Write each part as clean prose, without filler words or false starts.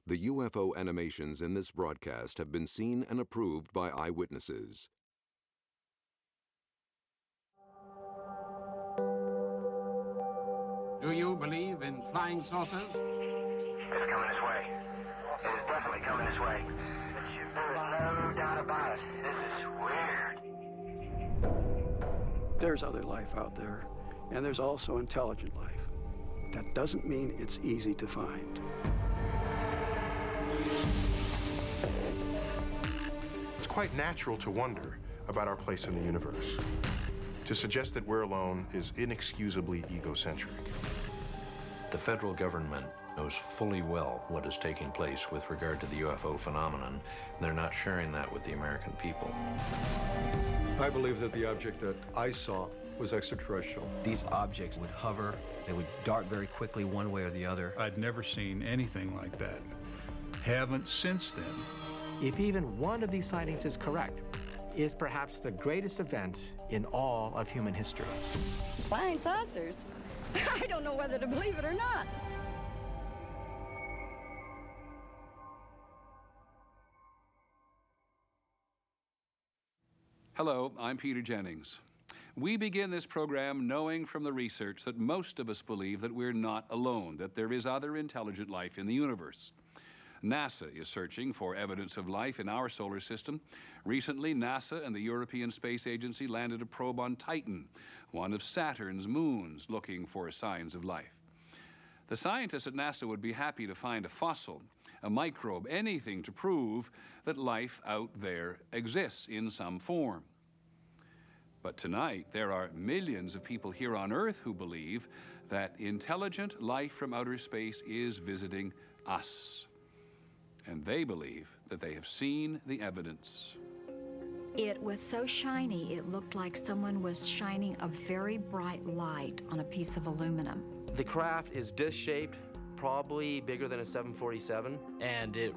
The UFO animations in this broadcast have been seen and approved by eyewitnesses. Do you believe in flying saucers? It's coming this way. It is definitely coming this way. There is no doubt about it. This is weird. There's other life out there, and there's also intelligent life. That doesn't mean it's easy to find. It's quite natural to wonder about our place in the universe. To suggest that we're alone is inexcusably egocentric. The federal government knows fully well what is taking place with regard to the UFO phenomenon. They're not sharing that with the American people. I believe that the object that I saw was extraterrestrial. These objects would hover, they would dart very quickly one way or the other. I'd never seen anything like that. Haven't since then. If even one of these sightings is correct, is perhaps the greatest event in all of human history. Flying saucers? I don't know whether to believe it or not. Hello, I'm Peter Jennings. We begin this program knowing from the research that most of us believe that we're not alone, that there is other intelligent life in the universe. NASA is searching for evidence of life in our solar system. Recently, NASA and the European Space Agency landed a probe on Titan, one of Saturn's moons, looking for signs of life. The scientists at NASA would be happy to find a fossil, a microbe, anything to prove that life out there exists in some form. But tonight, there are millions of people here on Earth who believe that intelligent life from outer space is visiting us. And they believe that they have seen the evidence. It was so shiny, it looked like someone was shining a very bright light on a piece of aluminum. The craft is disc-shaped, probably bigger than a 747. And it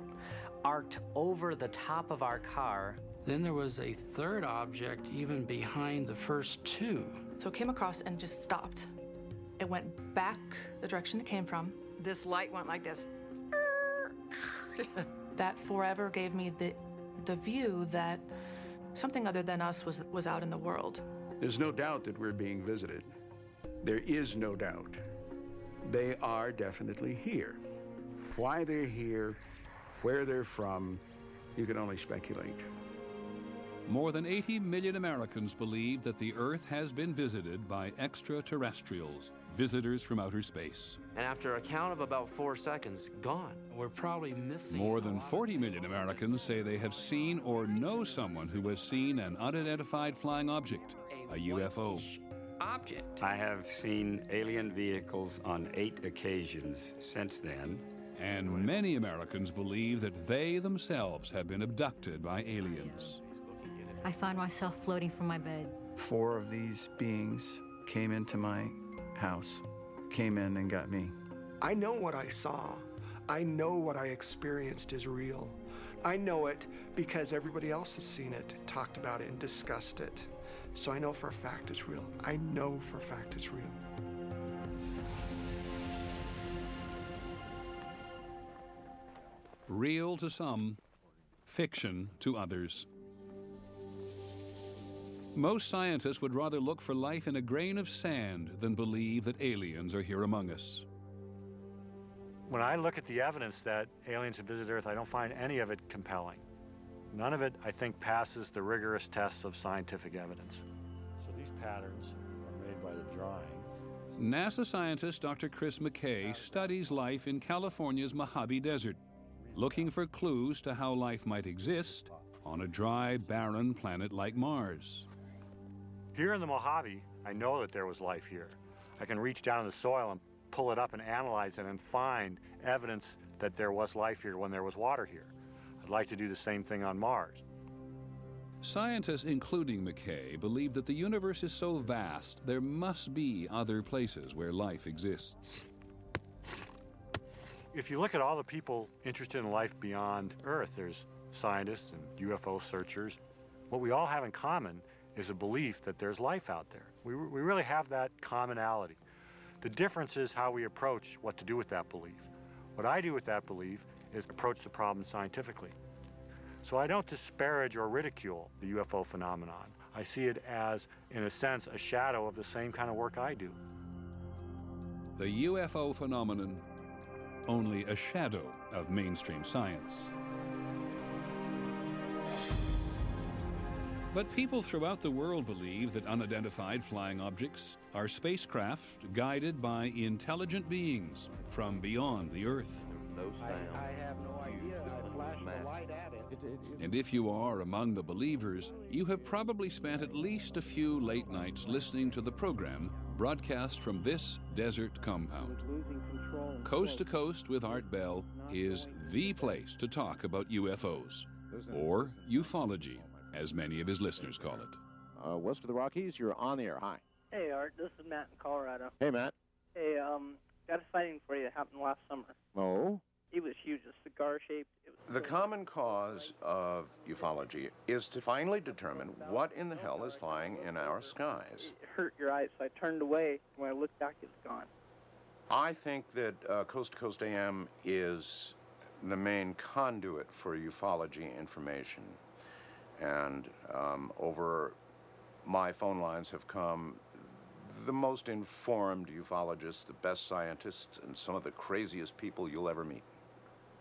arced over the top of our car. Then there was a third object even behind the first two. So it came across and just stopped. It went back the direction it came from. This light went like this. That forever gave me the view that something other than us was out in the world. There's no doubt that we're being visited. There is no doubt. They are definitely here. Why they're here, where they're from, you can only speculate. More than 80 million Americans believe that the Earth has been visited by extraterrestrials, visitors from outer space. And after a count of about 4 seconds, gone. We're probably missing. More than 40 million Americans say they have seen or know someone who has seen an unidentified flying object, a UFO. Object. I have seen alien vehicles on 8 occasions since then. And many Americans believe that they themselves have been abducted by aliens. I find myself floating from my bed. 4 of these beings came into my house, came in and got me. I know what I saw. I know what I experienced is real. I know it because everybody else has seen it, talked about it, and discussed it. So I know for a fact it's real. I know for a fact it's real. Real to some, fiction to others. Most scientists would rather look for life in a grain of sand than believe that aliens are here among us. When I look at the evidence that aliens have visited Earth, I don't find any of it compelling. None of it, I think, passes the rigorous tests of scientific evidence. So these patterns are made by the drawing. NASA scientist Dr. Chris McKay studies life in California's Mojave Desert, looking for clues to how life might exist on a dry, barren planet like Mars. Here in the Mojave, I know that there was life here. I can reach down in the soil and pull it up and analyze it and find evidence that there was life here when there was water here. I'd like to do the same thing on Mars. Scientists, including McKay, believe that the universe is so vast there must be other places where life exists. If you look at all the people interested in life beyond Earth, there's scientists and UFO searchers. What we all have in common is a belief that there's life out there. We really have that commonality. The difference is how we approach what to do with that belief. What I do with that belief is approach the problem scientifically. So I don't disparage or ridicule the UFO phenomenon. I see it as, in a sense, a shadow of the same kind of work I do. The UFO phenomenon, only a shadow of mainstream science. But people throughout the world believe that unidentified flying objects are spacecraft guided by intelligent beings from beyond the Earth. I have no idea. I flashed the light at it. And if you are among the believers, you have probably spent at least a few late nights listening to the program broadcast from this desert compound. Coast to Coast with Art Bell is the place to talk about UFOs, or ufology, as many of his listeners call it. West of the Rockies, you're on the air. Hi. Hey, Art. This is Matt in Colorado. Hey, Matt. Hey, got a sighting for you that happened last summer. Oh? It was huge, a cigar-shaped. The common cause of ufology is to finally determine what in the hell is flying in our skies. It hurt your eyes, so I turned away. When I looked back, it was gone. I think that Coast to Coast AM is the main conduit for ufology information. And over my phone lines have come the most informed ufologists, the best scientists, and some of the craziest people you'll ever meet.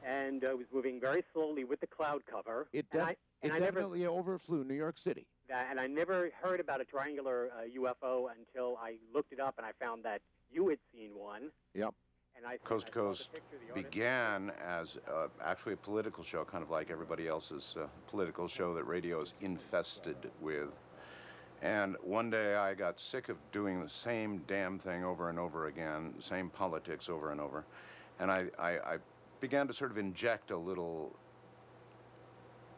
And I was moving very slowly with the cloud cover. It definitely overflew New York City. And I never heard about a triangular UFO until I looked it up and I found that you had seen one. Yep. And I Coast to Coast began as actually a political show, kind of like everybody else's political show that radio is infested with. And one day I got sick of doing the same damn thing over and over again, same politics over and over. And I began to sort of inject a little,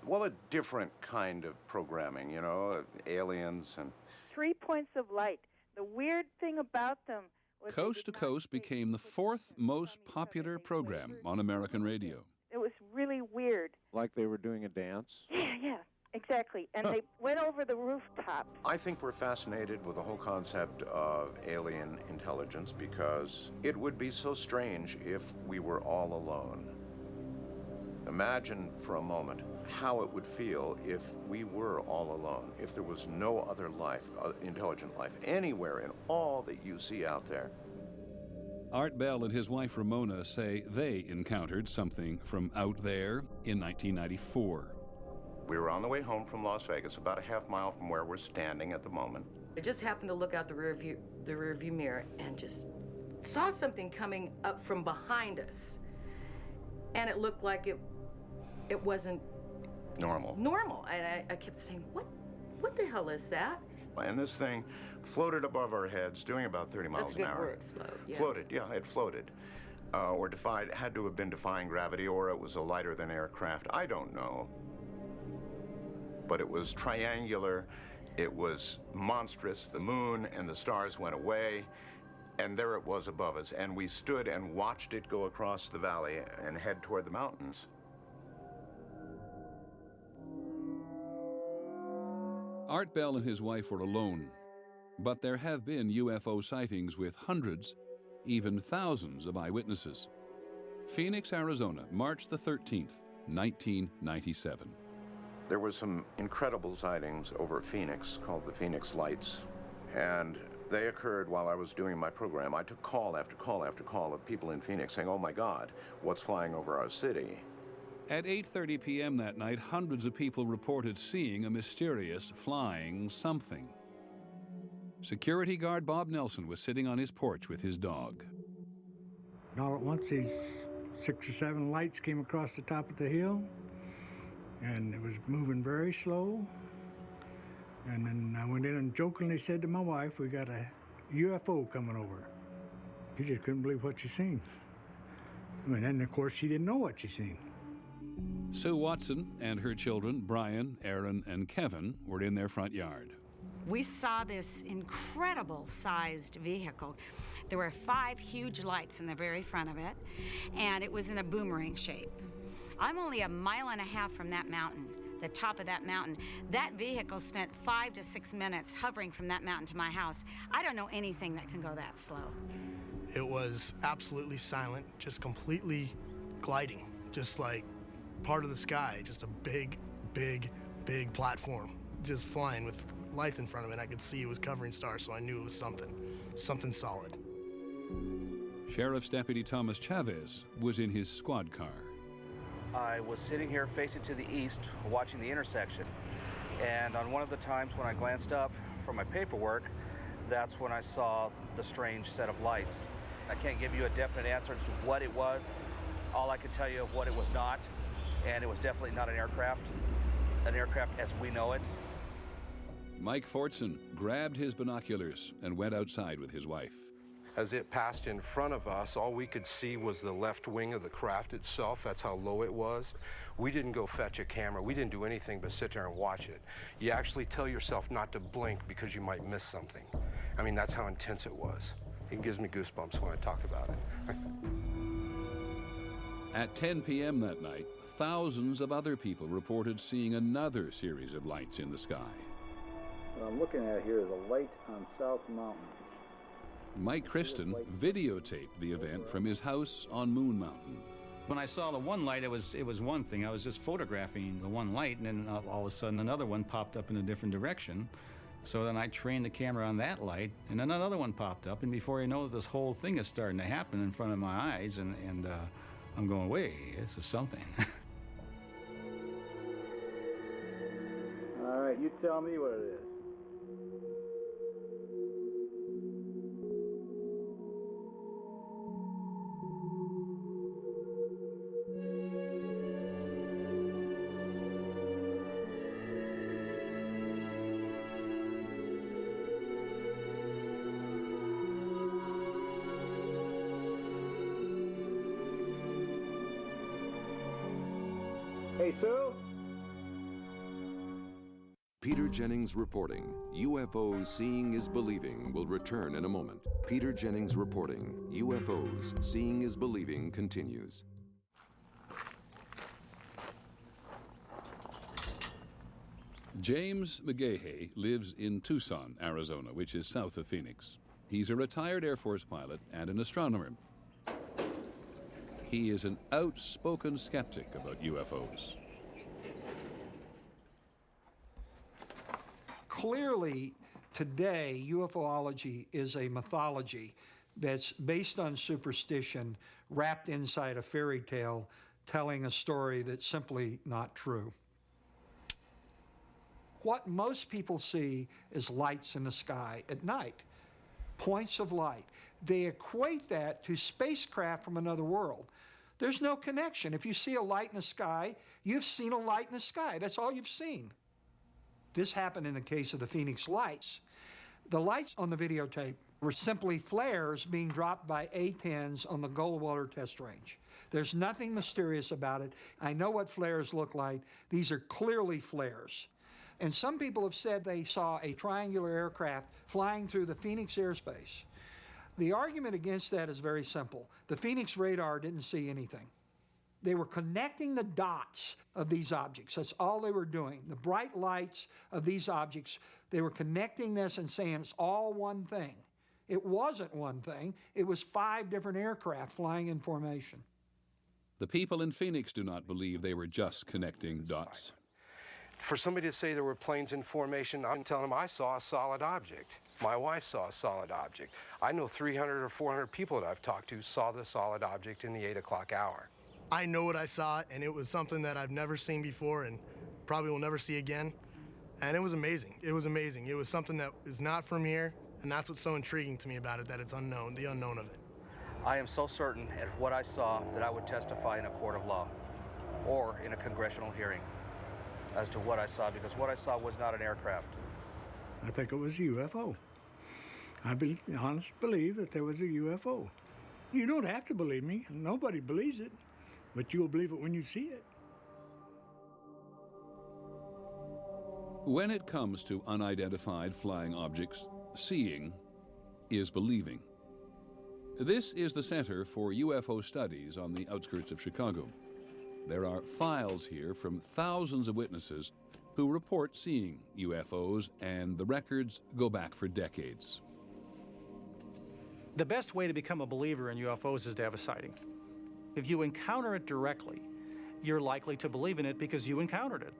well, a different kind of programming, you know, aliens and... 3 points of light. The weird thing about them was... Coast to Coast became the fourth most popular program on American radio. It was really weird. Like they were doing a dance? Yeah, exactly. And they went over the rooftop. I think we're fascinated with the whole concept of alien intelligence because it would be so strange if we were all alone. Imagine for a moment how it would feel if we were all alone, if there was no other life, intelligent life, anywhere in all that you see out there. Art Bell and his wife Ramona say they encountered something from out there in 1994. We were on the way home from Las Vegas, about a half mile from where we're standing at the moment. I just happened to look out the rear view mirror and just saw something coming up from behind us. And it looked like it wasn't normal. And I kept saying, what the hell is that? And this thing floated above our heads, doing about 30 miles an hour. That's a good word, float. Yeah. Floated, yeah, it floated. Or had to have been defying gravity, or it was a lighter than aircraft. I don't know. But it was triangular, it was monstrous. The moon and the stars went away, and there it was above us. And we stood and watched it go across the valley and head toward the mountains. Art Bell and his wife were alone, but there have been UFO sightings with hundreds, even thousands of eyewitnesses. Phoenix, Arizona, March the 13th, 1997. There were some incredible sightings over Phoenix called the Phoenix Lights, and they occurred while I was doing my program. I took call after call after call of people in Phoenix saying, "Oh my God, what's flying over our city?" At 8:30 p.m. that night, hundreds of people reported seeing a mysterious flying something. Security guard Bob Nelson was sitting on his porch with his dog. All at once, these 6 or 7 lights came across the top of the hill, and it was moving very slow. And then I went in and jokingly said to my wife, "We got a UFO coming over." She just couldn't believe what she seen. And of course, she didn't know what she seen. Sue Watson and her children, Brian, Aaron, and Kevin, were in their front yard. We saw this incredible sized vehicle. There were 5 huge lights in the very front of it, and it was in a boomerang shape. I'm only 1.5 miles from that mountain, the top of that mountain. That vehicle spent 5 to 6 minutes hovering from that mountain to my house. I don't know anything that can go that slow. It was absolutely silent, just completely gliding, just like part of the sky, just a big, big, big platform, just flying with lights in front of it. I could see it was covering stars, so I knew it was something solid. Sheriff's Deputy Thomas Chavez was in his squad car. I was sitting here facing to the east, watching the intersection, and on one of the times when I glanced up from my paperwork, that's when I saw the strange set of lights. I can't give you a definite answer as to what it was. All I can tell you of what it was not, and it was definitely not an aircraft as we know it. Mike Fortson grabbed his binoculars and went outside with his wife. As it passed in front of us, all we could see was the left wing of the craft itself. That's how low it was. We didn't go fetch a camera. We didn't do anything but sit there and watch it. You actually tell yourself not to blink because you might miss something. I mean, that's how intense it was. It gives me goosebumps when I talk about it. At 10 p.m. that night, thousands of other people reported seeing another series of lights in the sky. What I'm looking at here is a light on South Mountain. Mike Kristen videotaped the event from his house on Moon Mountain. When I saw the one light, it was one thing. I was just photographing the one light, and then all of a sudden another one popped up in a different direction. So then I trained the camera on that light, and then another one popped up, and before you know it, this whole thing is starting to happen in front of my eyes, and I'm going, wait, this is something. All right, you tell me what it is. Hey, Sue? Peter Jennings reporting. UFOs Seeing is Believing will return in a moment. Peter Jennings reporting. UFOs Seeing is Believing continues. James McGahey lives in Tucson, Arizona, which is south of Phoenix. He's a retired Air Force pilot and an astronomer. He is an outspoken skeptic about UFOs. Clearly, today, UFOlogy is a mythology that's based on superstition, wrapped inside a fairy tale, telling a story that's simply not true. What most people see is lights in the sky at night, points of light. They equate that to spacecraft from another world. There's no connection. If you see a light in the sky, you've seen a light in the sky. That's all you've seen. This happened in the case of the Phoenix lights. The lights on the videotape were simply flares being dropped by A-10s on the Goldwater test range. There's nothing mysterious about it. I know what flares look like. These are clearly flares. And some people have said they saw a triangular aircraft flying through the Phoenix airspace. The argument against that is very simple. The Phoenix radar didn't see anything. They were connecting the dots of these objects. That's all they were doing. The bright lights of these objects, they were connecting this and saying it's all one thing. It wasn't one thing. It was 5 different aircraft flying in formation. The people in Phoenix do not believe they were just connecting dots. For somebody to say there were planes in formation, I'm telling them I saw a solid object. My wife saw a solid object. I know 300 or 400 people that I've talked to saw the solid object in the 8 o'clock hour. I know what I saw, and it was something that I've never seen before and probably will never see again. And it was amazing. It was amazing. It was something that is not from here, and that's what's so intriguing to me about it, that it's unknown, the unknown of it. I am so certain of what I saw that I would testify in a court of law or in a congressional hearing as to what I saw, because what I saw was not an aircraft. I think it was a UFO. I honestly believe that there was a UFO. You don't have to believe me. Nobody believes it. But you'll believe it when you see it. When it comes to unidentified flying objects, seeing is believing. This is the Center for UFO Studies on the outskirts of Chicago. There are files here from thousands of witnesses who report seeing UFOs, and the records go back for decades. The best way to become a believer in UFOs is to have a sighting. If you encounter it directly, you're likely to believe in it because you encountered it.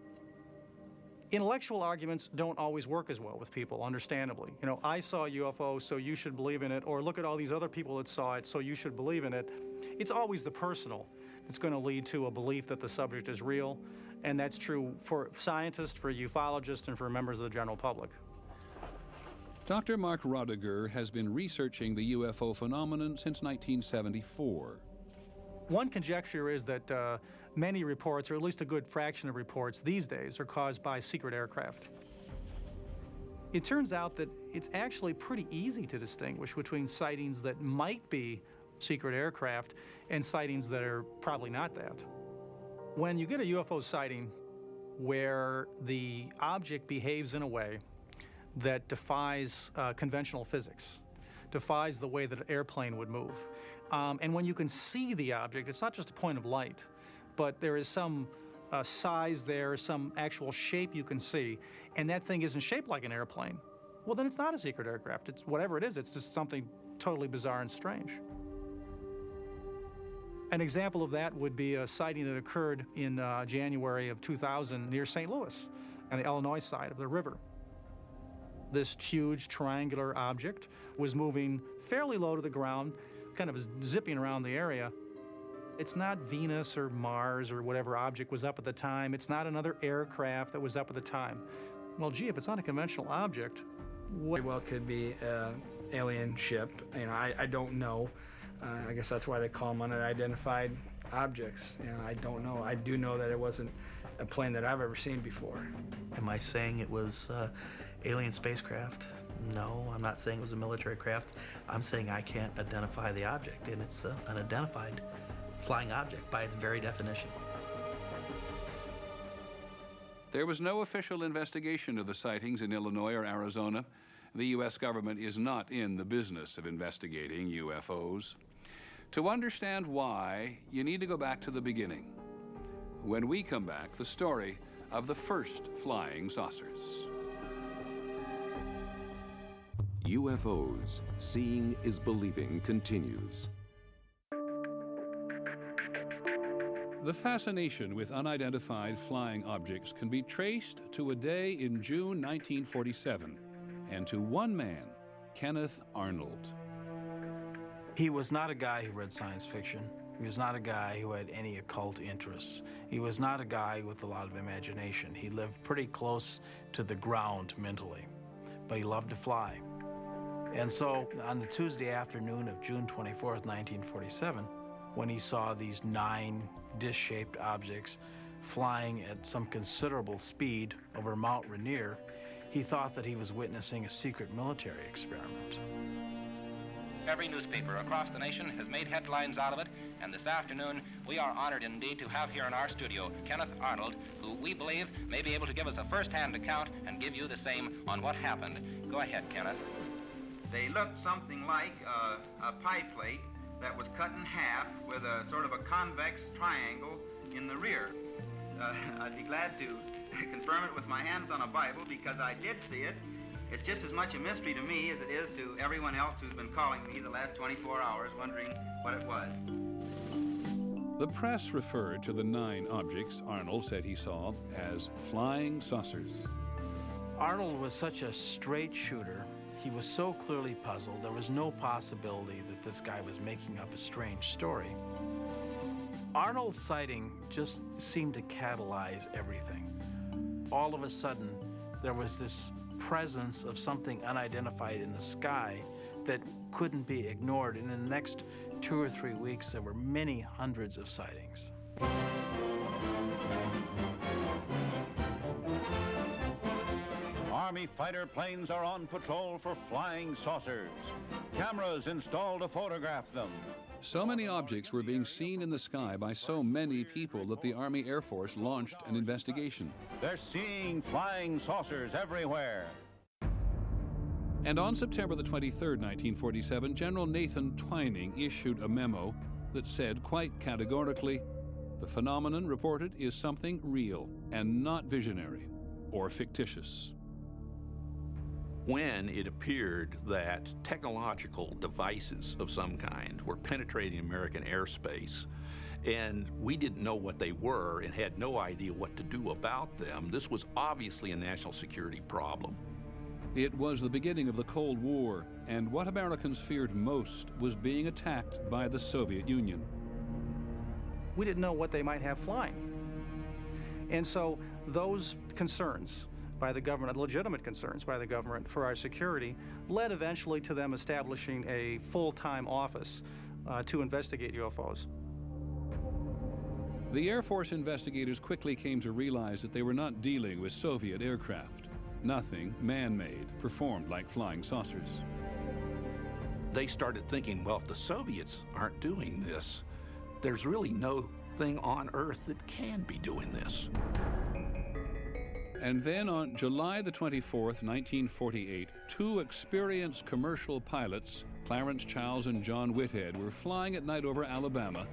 Intellectual arguments don't always work as well with people, understandably. You know, I saw a UFO, so you should believe in it, or look at all these other people that saw it, so you should believe in it. It's always the personal that's going to lead to a belief that the subject is real, and that's true for scientists, for ufologists, and for members of the general public. Dr. Mark Roediger has been researching the UFO phenomenon since 1974. One conjecture is that many reports, or at least a good fraction of reports these days, are caused by secret aircraft. It turns out that it's actually pretty easy to distinguish between sightings that might be secret aircraft and sightings that are probably not that. When you get a UFO sighting where the object behaves in a way that defies conventional physics, defies the way that an airplane would move, and when you can see the object, it's not just a point of light, but there is some size there, some actual shape you can see, and that thing isn't shaped like an airplane, well, then it's not a secret aircraft. It's whatever it is, it's just something totally bizarre and strange. An example of that would be a sighting that occurred in January of 2000 near St. Louis on the Illinois side of the river. This huge triangular object was moving fairly low to the ground, kind of zipping around the area. It's not Venus or Mars or whatever object was up at the time. It's not another aircraft that was up at the time. Well, gee, if it's not a conventional object, what? Well, it could be an alien ship. You know, I don't know. I guess that's why they call them unidentified objects. You know, I don't know. I do know that it wasn't a plane that I've ever seen before. Am I saying it was alien spacecraft? No, I'm not saying it was a military craft. I'm saying I can't identify the object, and it's an unidentified flying object by its very definition. There was no official investigation of the sightings in Illinois or Arizona. The U.S. government is not in the business of investigating UFOs. To understand why, you need to go back to the beginning. When we come back, the story of the first flying saucers. UFOs, Seeing is Believing continues. The fascination with unidentified flying objects can be traced to a day in June 1947 and to one man, Kenneth Arnold. He was not a guy who read science fiction. He was not a guy who had any occult interests. He was not a guy with a lot of imagination. He lived pretty close to the ground mentally, but he loved to fly. And so on the Tuesday afternoon of June 24th, 1947, when he saw these 9 dish-shaped objects flying at some considerable speed over Mount Rainier, he thought that he was witnessing a secret military experiment. Every newspaper across the nation has made headlines out of it, and this afternoon we are honored indeed to have here in our studio Kenneth Arnold, who we believe may be able to give us a first-hand account and give you the same on what happened. Go ahead, Kenneth. They looked something like a pie plate that was cut in half with a sort of a convex triangle in the rear. I'd be glad to confirm it with my hands on a Bible because I did see it. It's just as much a mystery to me as it is to everyone else who's been calling me the last 24 hours wondering what it was. The press referred to the 9 objects Arnold said he saw as flying saucers. Arnold was such a straight shooter. He was so clearly puzzled. There was no possibility that this guy was making up a strange story. Arnold's sighting just seemed to catalyze everything. All of a sudden, there was this presence of something unidentified in the sky that couldn't be ignored. And in the next 2 or 3 weeks, there were many hundreds of sightings. Army fighter planes are on patrol for flying saucers. Cameras installed to photograph them. So many objects were being seen in the sky by so many people that the Army Air Force launched an investigation. They're seeing flying saucers everywhere. And on September the 23rd, 1947, General Nathan Twining issued a memo that said quite categorically, the phenomenon reported is something real and not visionary or fictitious. When it appeared that technological devices of some kind were penetrating American airspace and we didn't know what they were and had no idea what to do about them. This was obviously a national security problem. It was the beginning of the Cold War, and what Americans feared most was being attacked by the Soviet Union. We didn't know what they might have flying. And so those concerns by the government, legitimate concerns by the government for our security, led eventually to them establishing a full-time office to investigate UFOs. The Air Force investigators quickly came to realize that they were not dealing with Soviet aircraft. Nothing man-made performed like flying saucers. They started thinking, well, if the Soviets aren't doing this, there's really no thing on Earth that can be doing this. And then on July the 24th, 1948, two experienced commercial pilots, Clarence Childs and John Whitehead, were flying at night over Alabama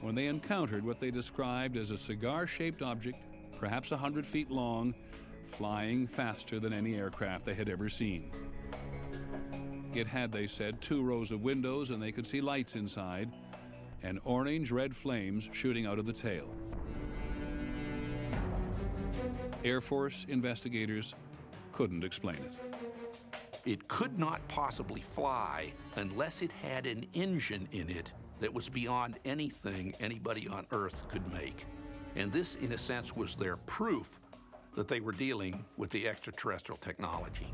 when they encountered what they described as a cigar-shaped object, perhaps 100 feet long, flying faster than any aircraft they had ever seen. It had, they said, 2 rows of windows, and they could see lights inside, and orange-red flames shooting out of the tail. Air Force investigators couldn't explain it. It could not possibly fly unless it had an engine in it that was beyond anything anybody on Earth could make. And this, in a sense, was their proof that they were dealing with the extraterrestrial technology.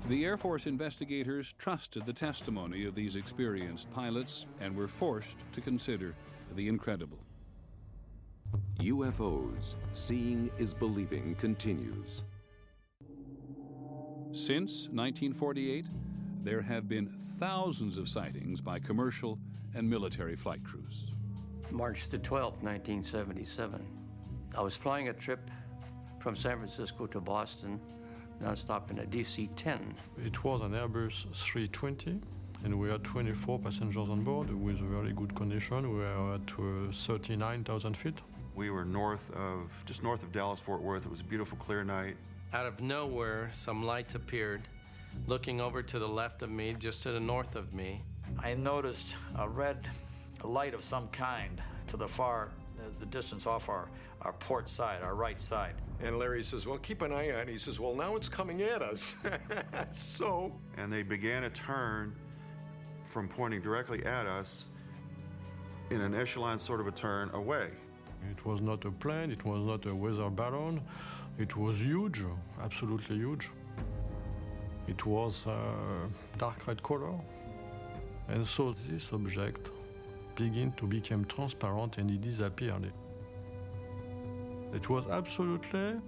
The Air Force investigators trusted the testimony of these experienced pilots and were forced to consider the incredible. UFOs, seeing is believing, continues. Since 1948, there have been thousands of sightings by commercial and military flight crews. March the 12th, 1977. I was flying a trip from San Francisco to Boston, nonstop in a DC-10. It was an Airbus 320, and we had 24 passengers on board with very good condition. We were at 39,000 feet. We were just north of Dallas, Fort Worth. It was a beautiful, clear night. Out of nowhere, some lights appeared. Looking over to the left of me, just to the north of me, I noticed a red light of some kind to the far, the distance off our port side, our right side. And Larry says, well, keep an eye on it. He says, well, now it's coming at us. And they began a turn from pointing directly at us in an echelon sort of a turn away. It was not a plane, it was not a weather balloon. It was huge, absolutely huge. It was dark red color. And so this object began to become transparent and it disappeared. It was absolutely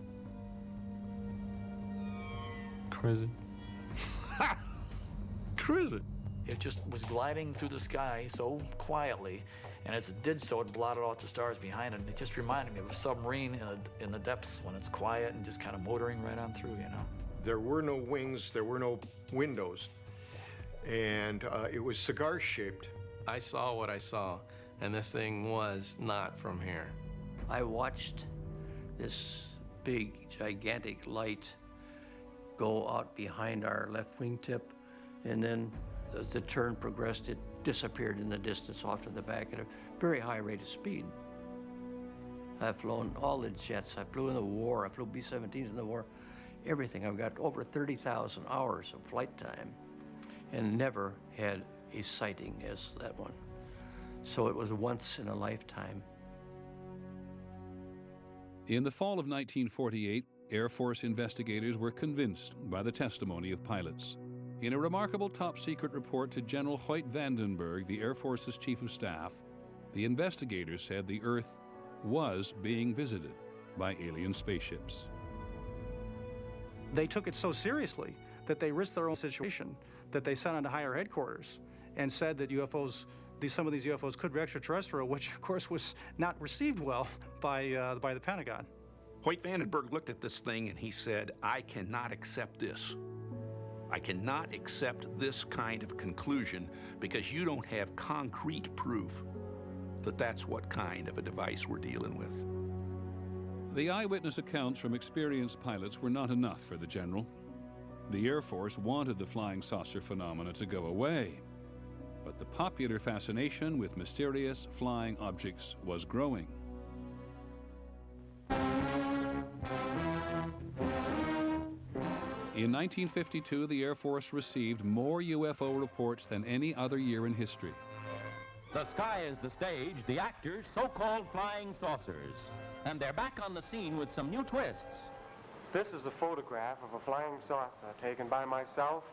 crazy. Crazy. It just was gliding through the sky so quietly, and as it did so, it blotted out the stars behind it. And it just reminded me of a submarine in the depths when it's quiet and just kind of motoring right on through, you know. There were no wings, there were no windows, and it was cigar-shaped. I saw what I saw, and this thing was not from here. I watched this big, gigantic light go out behind our left wingtip, and then as the turn progressed, it disappeared in the distance off to the back at a very high rate of speed. I've flown all the jets. I flew in the war. I flew B-17s in the war. Everything. I've got over 30,000 hours of flight time and never had a sighting as that one. So it was once in a lifetime. In the fall of 1948, Air Force investigators were convinced by the testimony of pilots. In a remarkable top-secret report to General Hoyt Vandenberg, the Air Force's Chief of Staff, the investigators said the Earth was being visited by alien spaceships. They took it so seriously that they risked their own situation, that they sent on to higher headquarters and said that some of these UFOs could be extraterrestrial, which of course was not received well by the Pentagon. Hoyt Vandenberg looked at this thing and he said, I cannot accept this. I cannot accept this kind of conclusion because you don't have concrete proof that that's what kind of a device we're dealing with. The eyewitness accounts from experienced pilots were not enough for the general. The Air Force wanted the flying saucer phenomena to go away. but the popular fascination with mysterious flying objects was growing. In 1952, the Air Force received more UFO reports than any other year in history. The sky is the stage, the actors, so-called flying saucers. And they're back on the scene with some new twists. This is a photograph of a flying saucer taken by myself,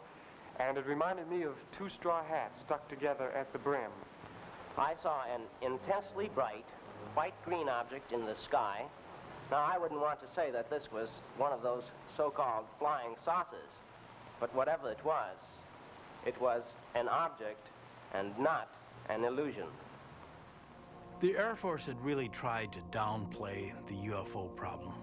and it reminded me of two straw hats stuck together at the brim. I saw an intensely bright, white-green object in the sky. Now, I wouldn't want to say that this was one of those so-called flying saucers, but whatever it was an object and not an illusion. The Air Force had really tried to downplay the UFO problem.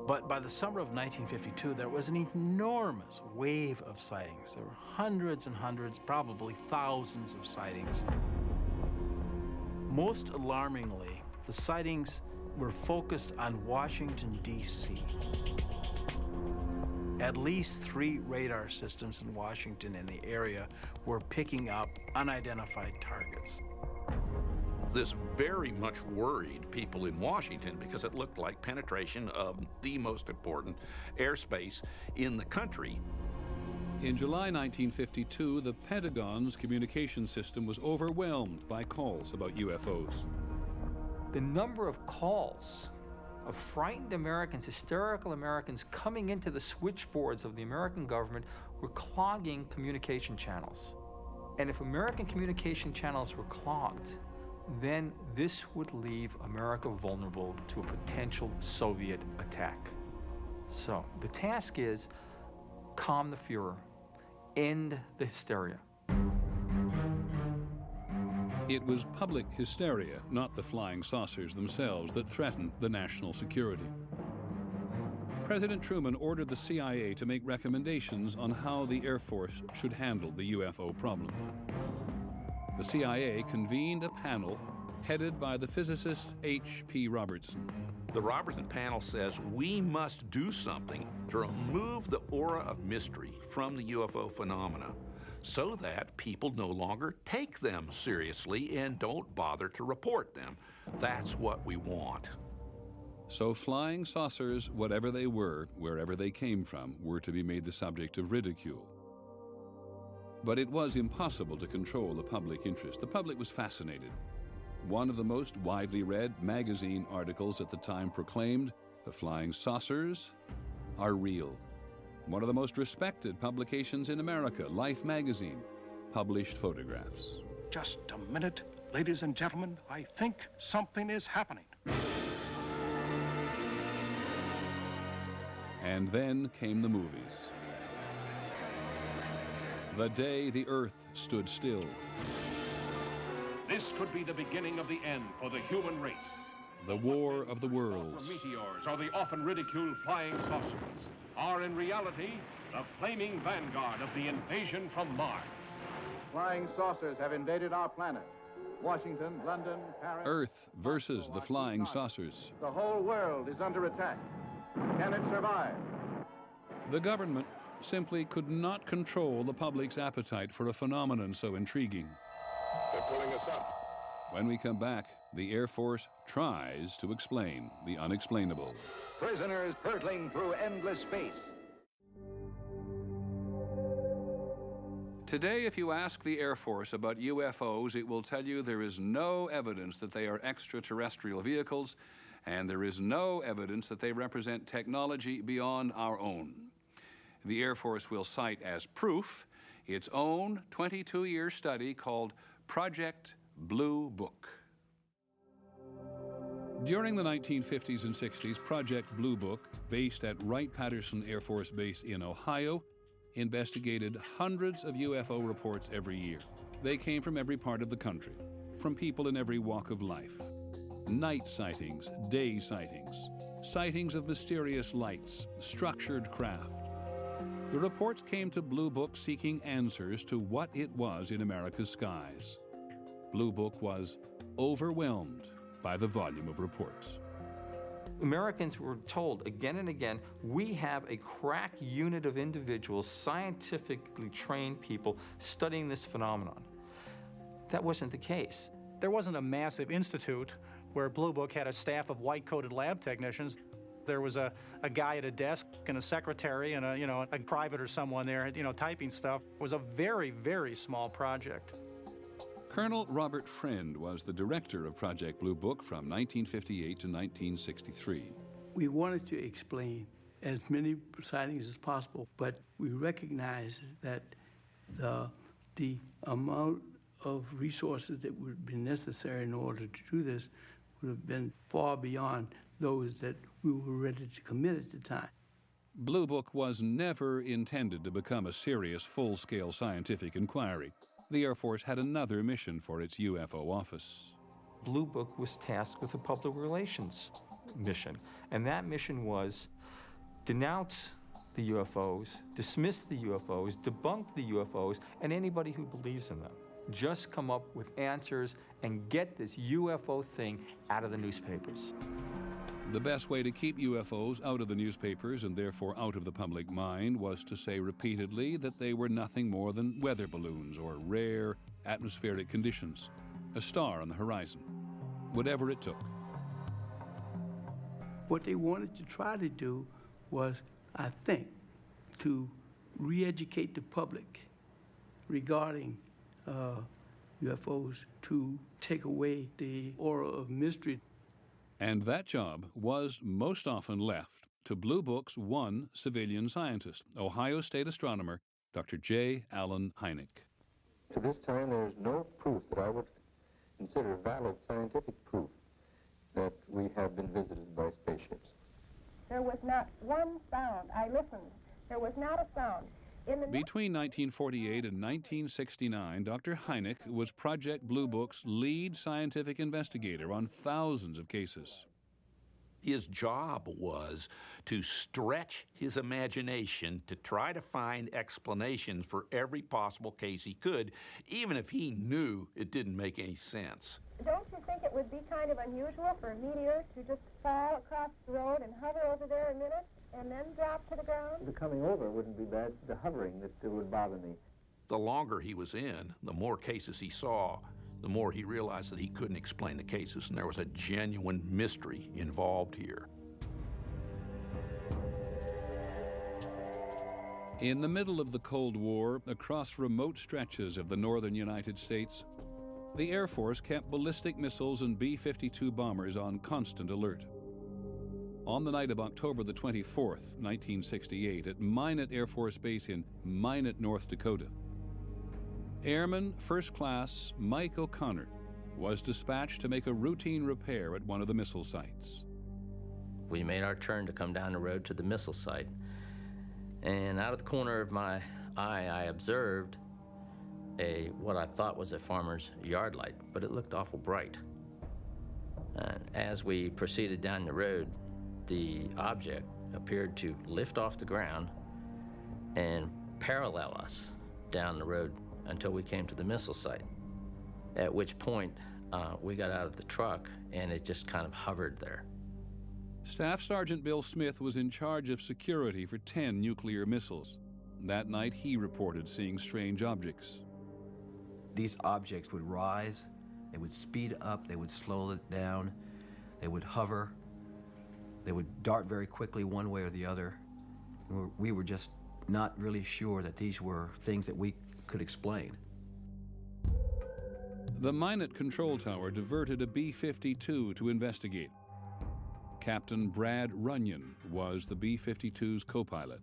But by the summer of 1952, there was an enormous wave of sightings. There were hundreds and hundreds, probably thousands of sightings. Most alarmingly, the sightings were focused on Washington, D.C. At least 3 radar systems in Washington and the area were picking up unidentified targets. This very much worried people in Washington because it looked like penetration of the most important airspace in the country. In July 1952, the Pentagon's communication system was overwhelmed by calls about UFOs. The number of calls of frightened Americans, hysterical Americans coming into the switchboards of the American government were clogging communication channels. And if American communication channels were clogged, then this would leave America vulnerable to a potential Soviet attack. So the task is calm the furor, end the hysteria. It was public hysteria, not the flying saucers themselves, that threatened the national security. President Truman ordered the CIA to make recommendations on how the Air Force should handle the UFO problem. The CIA convened a panel headed by the physicist H.P. Robertson. The Robertson panel says we must do something to remove the aura of mystery from the UFO phenomena so that people no longer take them seriously and don't bother to report them. That's what we want. So flying saucers, whatever they were, wherever they came from, were to be made the subject of ridicule. But it was impossible to control the public interest. The public was fascinated. One of the most widely read magazine articles at the time proclaimed, "The flying saucers are real." One of the most respected publications in America, Life magazine, published photographs. Just a minute, ladies and gentlemen, I think something is happening. And then came the movies. The day the earth stood still. This could be the beginning of the end for the human race. The War of the Worlds. The meteors, or the often ridiculed flying saucers, are in reality the flaming vanguard of the invasion from Mars. Flying saucers have invaded our planet. Washington, London, Paris... Earth versus the flying saucers. The whole world is under attack. Can it survive? The government simply could not control the public's appetite for a phenomenon so intriguing. They're pulling us up. When we come back, the Air Force tries to explain the unexplainable. Prisoners hurtling through endless space. Today, if you ask the Air Force about UFOs, it will tell you there is no evidence that they are extraterrestrial vehicles, and there is no evidence that they represent technology beyond our own. The Air Force will cite as proof its own 22-year study called Project Blue Book. During the 1950s and 60s, Project Blue Book, based at Wright-Patterson Air Force Base in Ohio, investigated hundreds of UFO reports every year. They came from every part of the country, from people in every walk of life. Night sightings, day sightings, sightings of mysterious lights, structured craft. The reports came to Blue Book seeking answers to what it was in America's skies. Blue Book was overwhelmed by the volume of reports. Americans were told again and again, we have a crack unit of individuals, scientifically trained people studying this phenomenon. That wasn't the case. There wasn't a massive institute where Blue Book had a staff of white-coated lab technicians. There was a guy at a desk and a secretary and a private or someone there, typing stuff. It was a very, very small project. Colonel Robert Friend was the director of Project Blue Book from 1958 to 1963. We wanted to explain as many sightings as possible, but we recognized that the amount of resources that would be necessary in order to do this would have been far beyond those that we were ready to commit at the time. Blue Book was never intended to become a serious, full-scale scientific inquiry. The Air Force had another mission for its UFO office. Blue Book was tasked with a public relations mission, and that mission was denounce the UFOs, dismiss the UFOs, debunk the UFOs, and anybody who believes in them. Just come up with answers and get this UFO thing out of the newspapers. The best way to keep UFOs out of the newspapers and therefore out of the public mind was to say repeatedly that they were nothing more than weather balloons or rare atmospheric conditions, a star on the horizon, whatever it took. What they wanted to try to do was, I think, to re-educate the public regarding UFOs, to take away the aura of mystery. And that job was most often left to Blue Book's one civilian scientist, Ohio State astronomer Dr. J. Allen Hynek. To this time, there is no proof that I would consider valid scientific proof that we have been visited by spaceships. There was not one sound. I listened. There was not a sound. Between 1948 and 1969, Dr. Hynek was Project Blue Book's lead scientific investigator on thousands of cases. His job was to stretch his imagination to try to find explanations for every possible case he could, even if he knew it didn't make any sense. Don't you think it would be kind of unusual for a meteor to just fall across the road and hover over there a minute and then drop to the ground? The coming over wouldn't be bad. The hovering that would bother me. The longer he was in, the more cases he saw, the more he realized that he couldn't explain the cases, and there was a genuine mystery involved here. In the middle of the Cold War, across remote stretches of the northern United States, the Air Force kept ballistic missiles and B-52 bombers on constant alert. On the night of October the 24th, 1968, at Minot Air Force Base in Minot, North Dakota, Airman First Class Mike O'Connor was dispatched to make a routine repair at one of the missile sites. We made our turn to come down the road to the missile site, and out of the corner of my eye, I observed what I thought was a farmer's yard light, but it looked awful bright. As we proceeded down the road, the object appeared to lift off the ground and parallel us down the road until we came to the missile site, at which point we got out of the truck and it just kind of hovered there. Staff Sergeant Bill Smith was in charge of security for 10 nuclear missiles. That night, he reported seeing strange objects. These objects would rise, they would speed up, they would slow it down, they would hover, they would dart very quickly one way or the other. We were just not really sure that these were things that we could explain. The Minot Control Tower diverted a B-52 to investigate. Captain Brad Runyon was the B-52's co-pilot.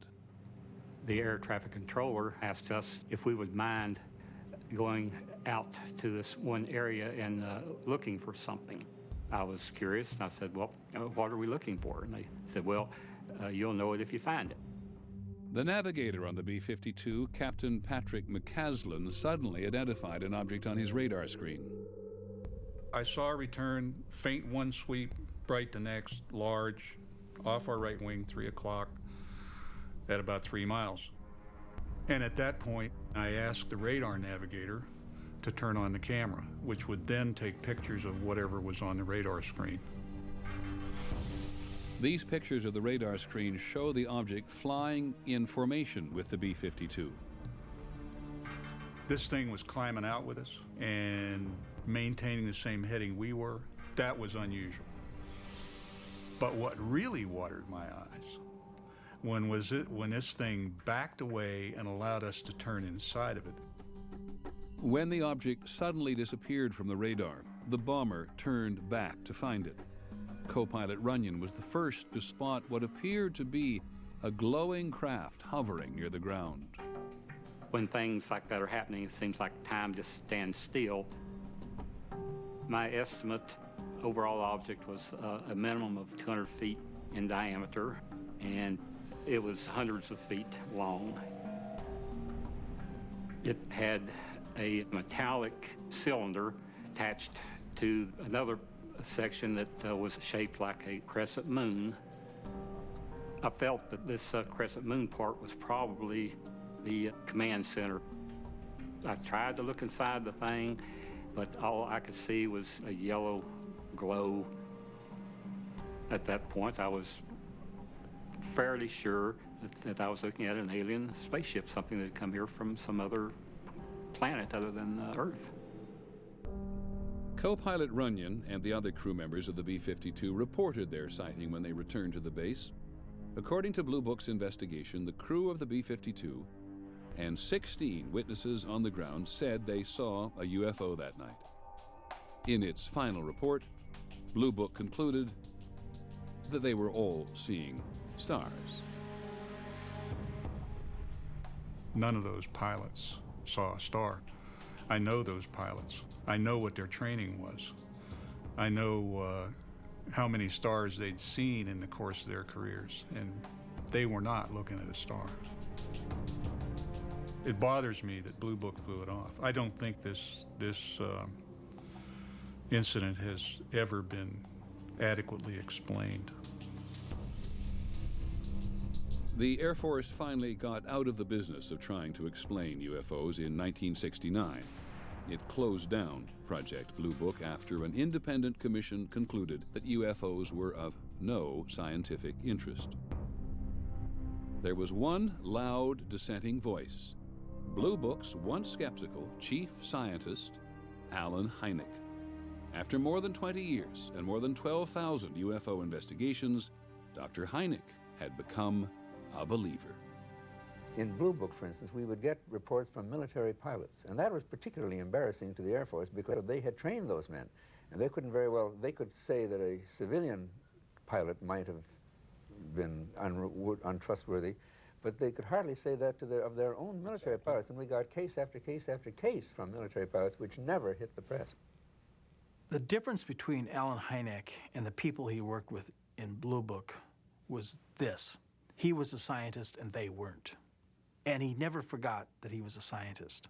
The air traffic controller asked us if we would mind going out to this one area and looking for something. I was curious, and I said, well, what are we looking for? And they said, well, you'll know it if you find it. The navigator on the B-52, Captain Patrick McCaslin, suddenly identified an object on his radar screen. I saw a return, faint one sweep, bright the next, large, off our right wing, 3 o'clock, at about 3 miles. And at that point, I asked the radar navigator to turn on the camera, which would then take pictures of whatever was on the radar screen. These pictures of the radar screen show the object flying in formation with the B-52. this thing was climbing out with us and maintaining the same heading we were. That was unusual. But what really watered my eyes when this thing backed away and allowed us to turn inside of it. When the object suddenly disappeared from the radar, the bomber turned back to find it. Co-pilot Runyon was the first to spot what appeared to be a glowing craft hovering near the ground. When things like that are happening, it seems like time just stands still. My estimate, overall object was a minimum of 200 feet in diameter, and it was hundreds of feet long. It had a metallic cylinder attached to another section that was shaped like a crescent moon. I felt that this crescent moon part was probably the command center. I tried to look inside the thing, but all I could see was a yellow glow. At that point, I was fairly sure that I was looking at an alien spaceship, something that had come here from some other planet other than Earth. Co-pilot Runyon and the other crew members of the B-52 reported their sighting when they returned to the base. According to Blue Book's investigation, the crew of the B-52 and 16 witnesses on the ground said they saw a UFO that night. In its final report, Blue Book concluded that they were all seeing stars. None of those pilots saw a star. I know those pilots. I know what their training was. I know how many stars they'd seen in the course of their careers, and they were not looking at a star. It bothers me that Blue Book blew it off. I don't think this incident has ever been adequately explained. The Air Force finally got out of the business of trying to explain UFOs in 1969. It closed down Project Blue Book after an independent commission concluded that UFOs were of no scientific interest. There was one loud dissenting voice: Blue Book's once skeptical chief scientist, Allen Hynek. After more than 20 years and more than 12,000 UFO investigations, Dr. Hynek had become a believer. In Blue Book, for instance, we would get reports from military pilots, and that was particularly embarrassing to the Air Force because they had trained those men, and they couldn't very well, they could say that a civilian pilot might have been untrustworthy, but they could hardly say that to of their own military pilots, and we got case after case after case from military pilots which never hit the press. The difference between Allen Hynek and the people he worked with in Blue Book was this. He was a scientist and they weren't. And he never forgot that he was a scientist.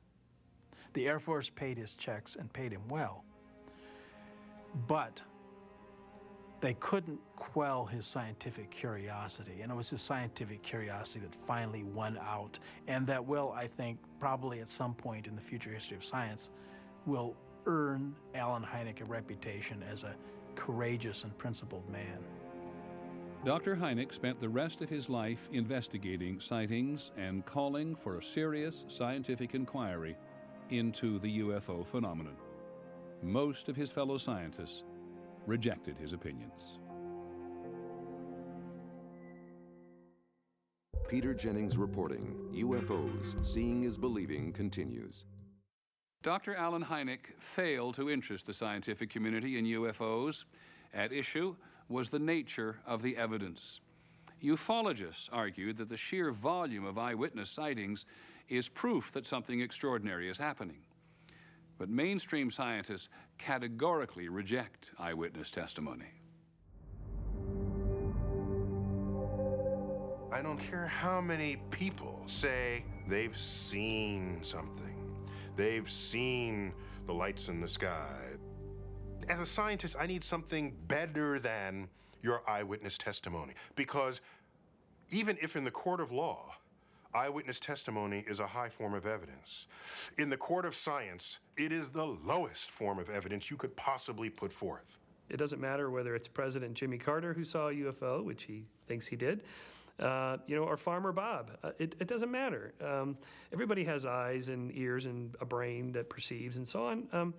The Air Force paid his checks and paid him well, but they couldn't quell his scientific curiosity, and it was his scientific curiosity that finally won out, and that will, I think, probably at some point in the future history of science, will earn Allen Hynek a reputation as a courageous and principled man. Dr. Hynek spent the rest of his life investigating sightings and calling for a serious scientific inquiry into the UFO phenomenon. Most of his fellow scientists rejected his opinions. Peter Jennings reporting, UFOs, Seeing is Believing continues. Dr. Allen Hynek failed to interest the scientific community in UFOs. At issue was the nature of the evidence. Ufologists argued that the sheer volume of eyewitness sightings is proof that something extraordinary is happening. But mainstream scientists categorically reject eyewitness testimony. I don't care how many people say they've seen something. They've seen the lights in the sky. As a scientist, I need something better than your eyewitness testimony, because even if in the court of law, eyewitness testimony is a high form of evidence, in the court of science, it is the lowest form of evidence you could possibly put forth. It doesn't matter whether it's President Jimmy Carter who saw a UFO, which he thinks he did, or Farmer Bob. It doesn't matter. Everybody has eyes and ears and a brain that perceives and so on.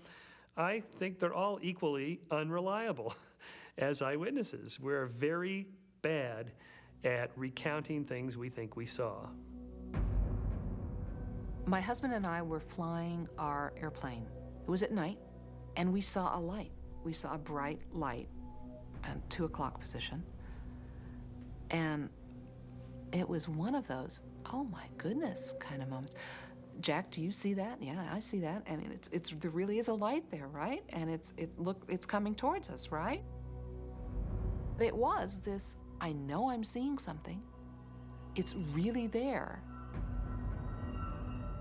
I think they're all equally unreliable as eyewitnesses. We're very bad at recounting things we think we saw. My husband and I were flying our airplane. It was at night, and we saw a light. We saw a bright light at 2 o'clock position. And it was one of those, oh my goodness, kind of moments. Jack, do you see that? Yeah, I see that. I mean, there really is a light there, right? And it's coming towards us, right? It was this, I know I'm seeing something. It's really there.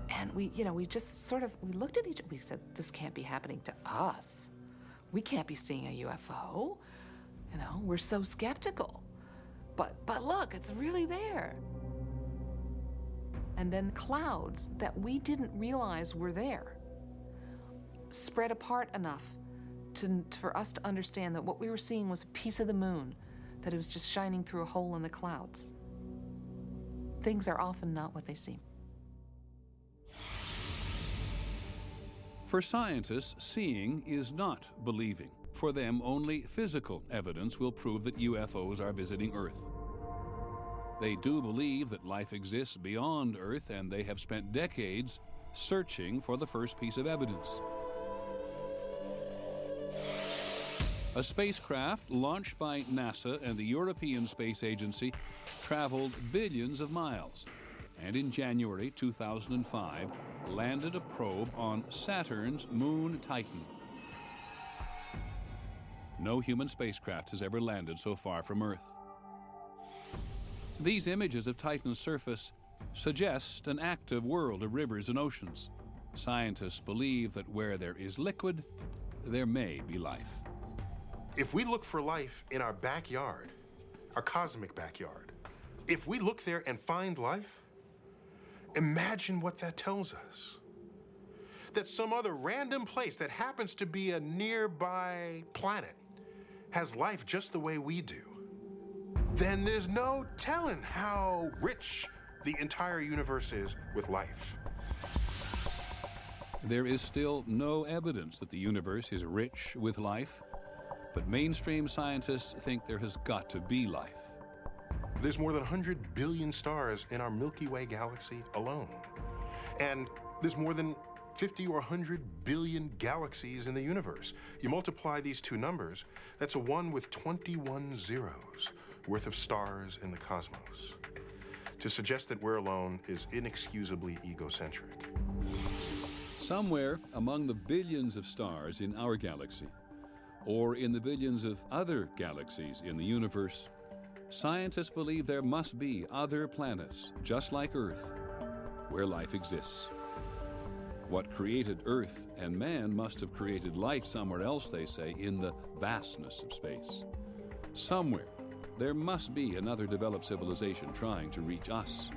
And we just sort of, we looked at each other, we said, this can't be happening to us. We can't be seeing a UFO. We're so skeptical. But look, it's really there. And then clouds that we didn't realize were there spread apart enough for us to understand that what we were seeing was a piece of the moon, that it was just shining through a hole in the clouds. Things are often not what they seem. For scientists, seeing is not believing. For them, only physical evidence will prove that UFOs are visiting Earth. They do believe that life exists beyond Earth, and they have spent decades searching for the first piece of evidence. A spacecraft launched by NASA and the European Space Agency traveled billions of miles, and in January 2005 landed a probe on Saturn's moon Titan. No human spacecraft has ever landed so far from Earth. These images of Titan's surface suggest an active world of rivers and oceans. Scientists believe that where there is liquid, there may be life. If we look for life in our backyard, our cosmic backyard, if we look there and find life, imagine what that tells us. That some other random place that happens to be a nearby planet has life just the way we do. Then there's no telling how rich the entire universe is with life. There is still no evidence that the universe is rich with life, but mainstream scientists think there has got to be life. There's more than 100 billion stars in our Milky Way galaxy alone. And there's more than 50 or 100 billion galaxies in the universe. You multiply these two numbers, that's a 1 with 21 zeros worth of stars in the cosmos. To suggest that we're alone is inexcusably egocentric. Somewhere among the billions of stars in our galaxy, or in the billions of other galaxies in the universe, scientists believe there must be other planets, just like Earth, where life exists. What created Earth and man must have created life somewhere else, they say, in the vastness of space. Somewhere, there must be another developed civilization trying to reach us.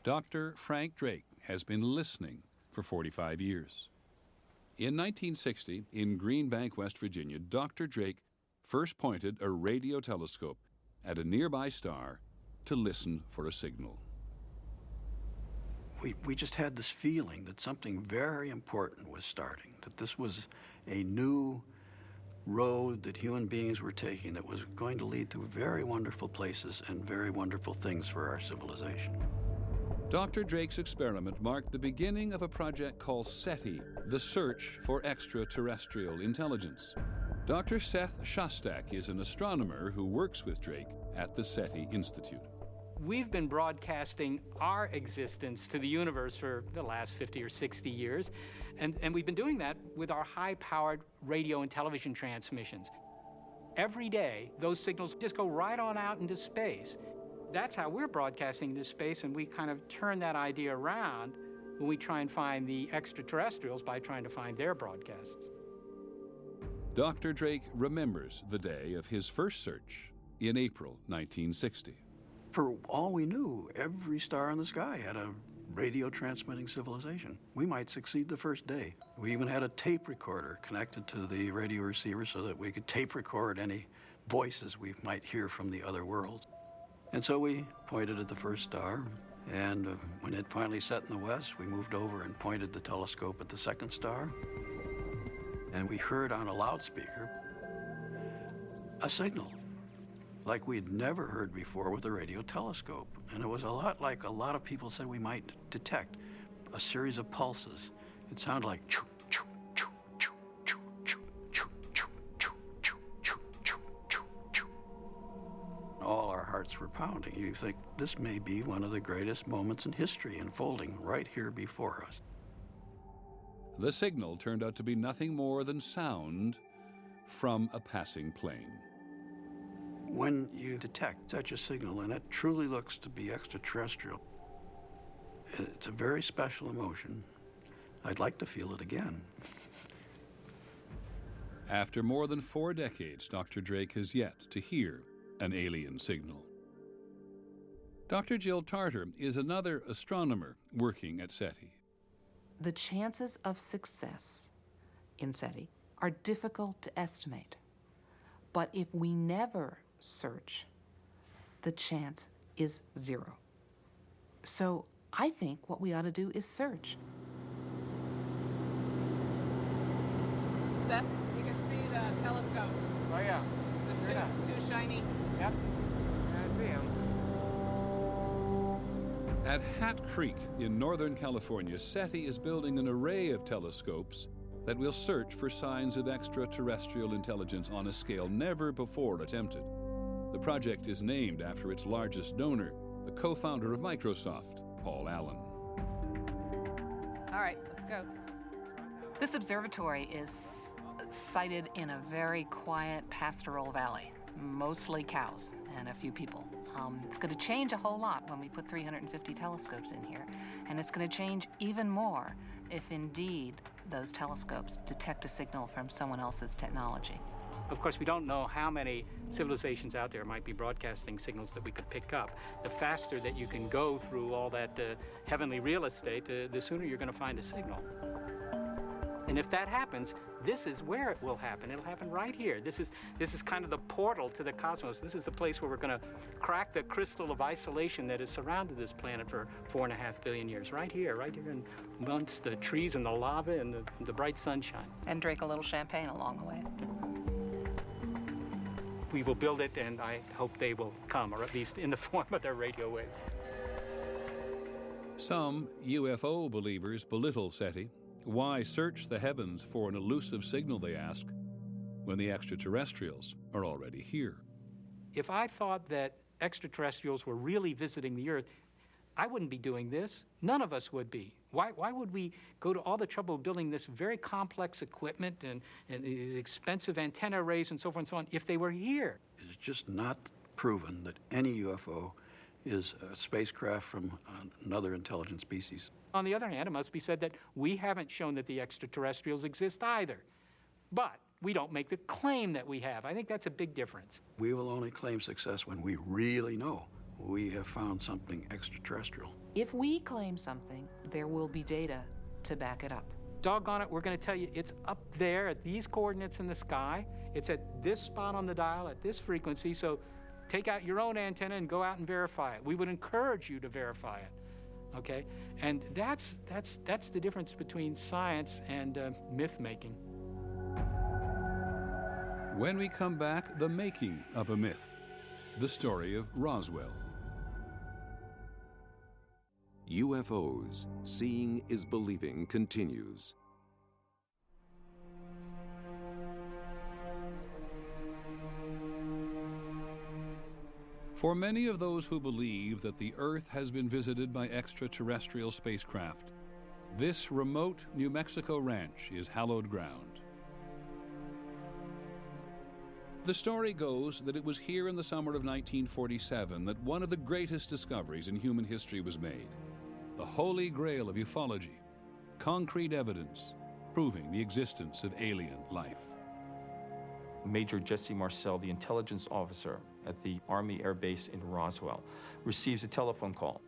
Dr. Frank Drake has been listening for 45 years. In 1960, in Green Bank, West Virginia, Dr. Drake first pointed a radio telescope at a nearby star to listen for a signal. We just had this feeling that something very important was starting, that this was a new road that human beings were taking that was going to lead to very wonderful places and very wonderful things for our civilization. Dr. Drake's experiment marked the beginning of a project called SETI, the Search for Extraterrestrial Intelligence. Dr. Seth Shostak is an astronomer who works with Drake at the SETI Institute. We've been broadcasting our existence to the universe for the last 50 or 60 years, and we've been doing that with our high-powered radio and television transmissions. Every day, those signals just go right on out into space. That's how we're broadcasting into space, and we kind of turn that idea around when we try and find the extraterrestrials by trying to find their broadcasts. Dr. Drake remembers the day of his first search in April 1960. For all we knew, every star in the sky had a radio transmitting civilization. We might succeed the first day. We even had a tape recorder connected to the radio receiver so that we could tape record any voices we might hear from the other worlds. And so we pointed at the first star, and when it finally set in the west, we moved over and pointed the telescope at the second star, and we heard on a loudspeaker a signal like we'd never heard before with a radio telescope. And it was a lot like a lot of people said we might detect, a series of pulses. It sounded like choo, choo, choo, choo, choo, choo, choo, choo, choo, choo, choo, choo, choo, choo. All our hearts were pounding. You think this may be one of the greatest moments in history unfolding right here before us. The signal turned out to be nothing more than sound from a passing plane. When you detect such a signal, and it truly looks to be extraterrestrial, it's a very special emotion. I'd like to feel it again. After more than 4 decades, Dr. Drake has yet to hear an alien signal. Dr. Jill Tarter is another astronomer working at SETI. The chances of success in SETI are difficult to estimate. But if we never search, the chance is 0. So I think what we ought to do is search. Seth, you can see the telescope. Oh, yeah. The two shiny. Yep. I see him. At Hat Creek in Northern California, SETI is building an array of telescopes that will search for signs of extraterrestrial intelligence on a scale never before attempted. The project is named after its largest donor, the co-founder of Microsoft, Paul Allen. All right, let's go. This observatory is sited in a very quiet pastoral valley, mostly cows and a few people. It's going to change a whole lot when we put 350 telescopes in here, and it's going to change even more if indeed those telescopes detect a signal from someone else's technology. Of course, we don't know how many civilizations out there might be broadcasting signals that we could pick up. The faster that you can go through all that heavenly real estate, the sooner you're going to find a signal. And if that happens, this is where it will happen. It'll happen right here. This is kind of the portal to the cosmos. This is the place where we're going to crack the crystal of isolation that has surrounded this planet for 4.5 billion years. Right here amongst the trees and the lava and the bright sunshine. And drink a little champagne along the way. We will build it, and I hope they will come, or at least in the form of their radio waves. Some UFO believers belittle SETI. Why search the heavens for an elusive signal, they ask, when the extraterrestrials are already here? If I thought that extraterrestrials were really visiting the Earth, I wouldn't be doing this. None of us would be. Why would we go to all the trouble of building this very complex equipment and these expensive antenna arrays and so forth and so on if they were here? It's just not proven that any UFO is a spacecraft from another intelligent species. On the other hand, it must be said that we haven't shown that the extraterrestrials exist either. But we don't make the claim that we have. I think that's a big difference. We will only claim success when we really know we have found something extraterrestrial. If we claim something, there will be data to back it up. Doggone it, we're going to tell you it's up there at these coordinates in the sky. It's at this spot on the dial at this frequency. So take out your own antenna and go out and verify it. We would encourage you to verify it. Okay? And that's the difference between science and myth-making. When we come back, the making of a myth, the story of Roswell. UFOs, Seeing is Believing continues. For many of those who believe that the Earth has been visited by extraterrestrial spacecraft, this remote New Mexico ranch is hallowed ground. The story goes that it was here in the summer of 1947 that one of the greatest discoveries in human history was made. The holy grail of ufology, concrete evidence proving the existence of alien life. Major Jesse Marcel, the intelligence officer at the Army Air Base in Roswell, receives a telephone call.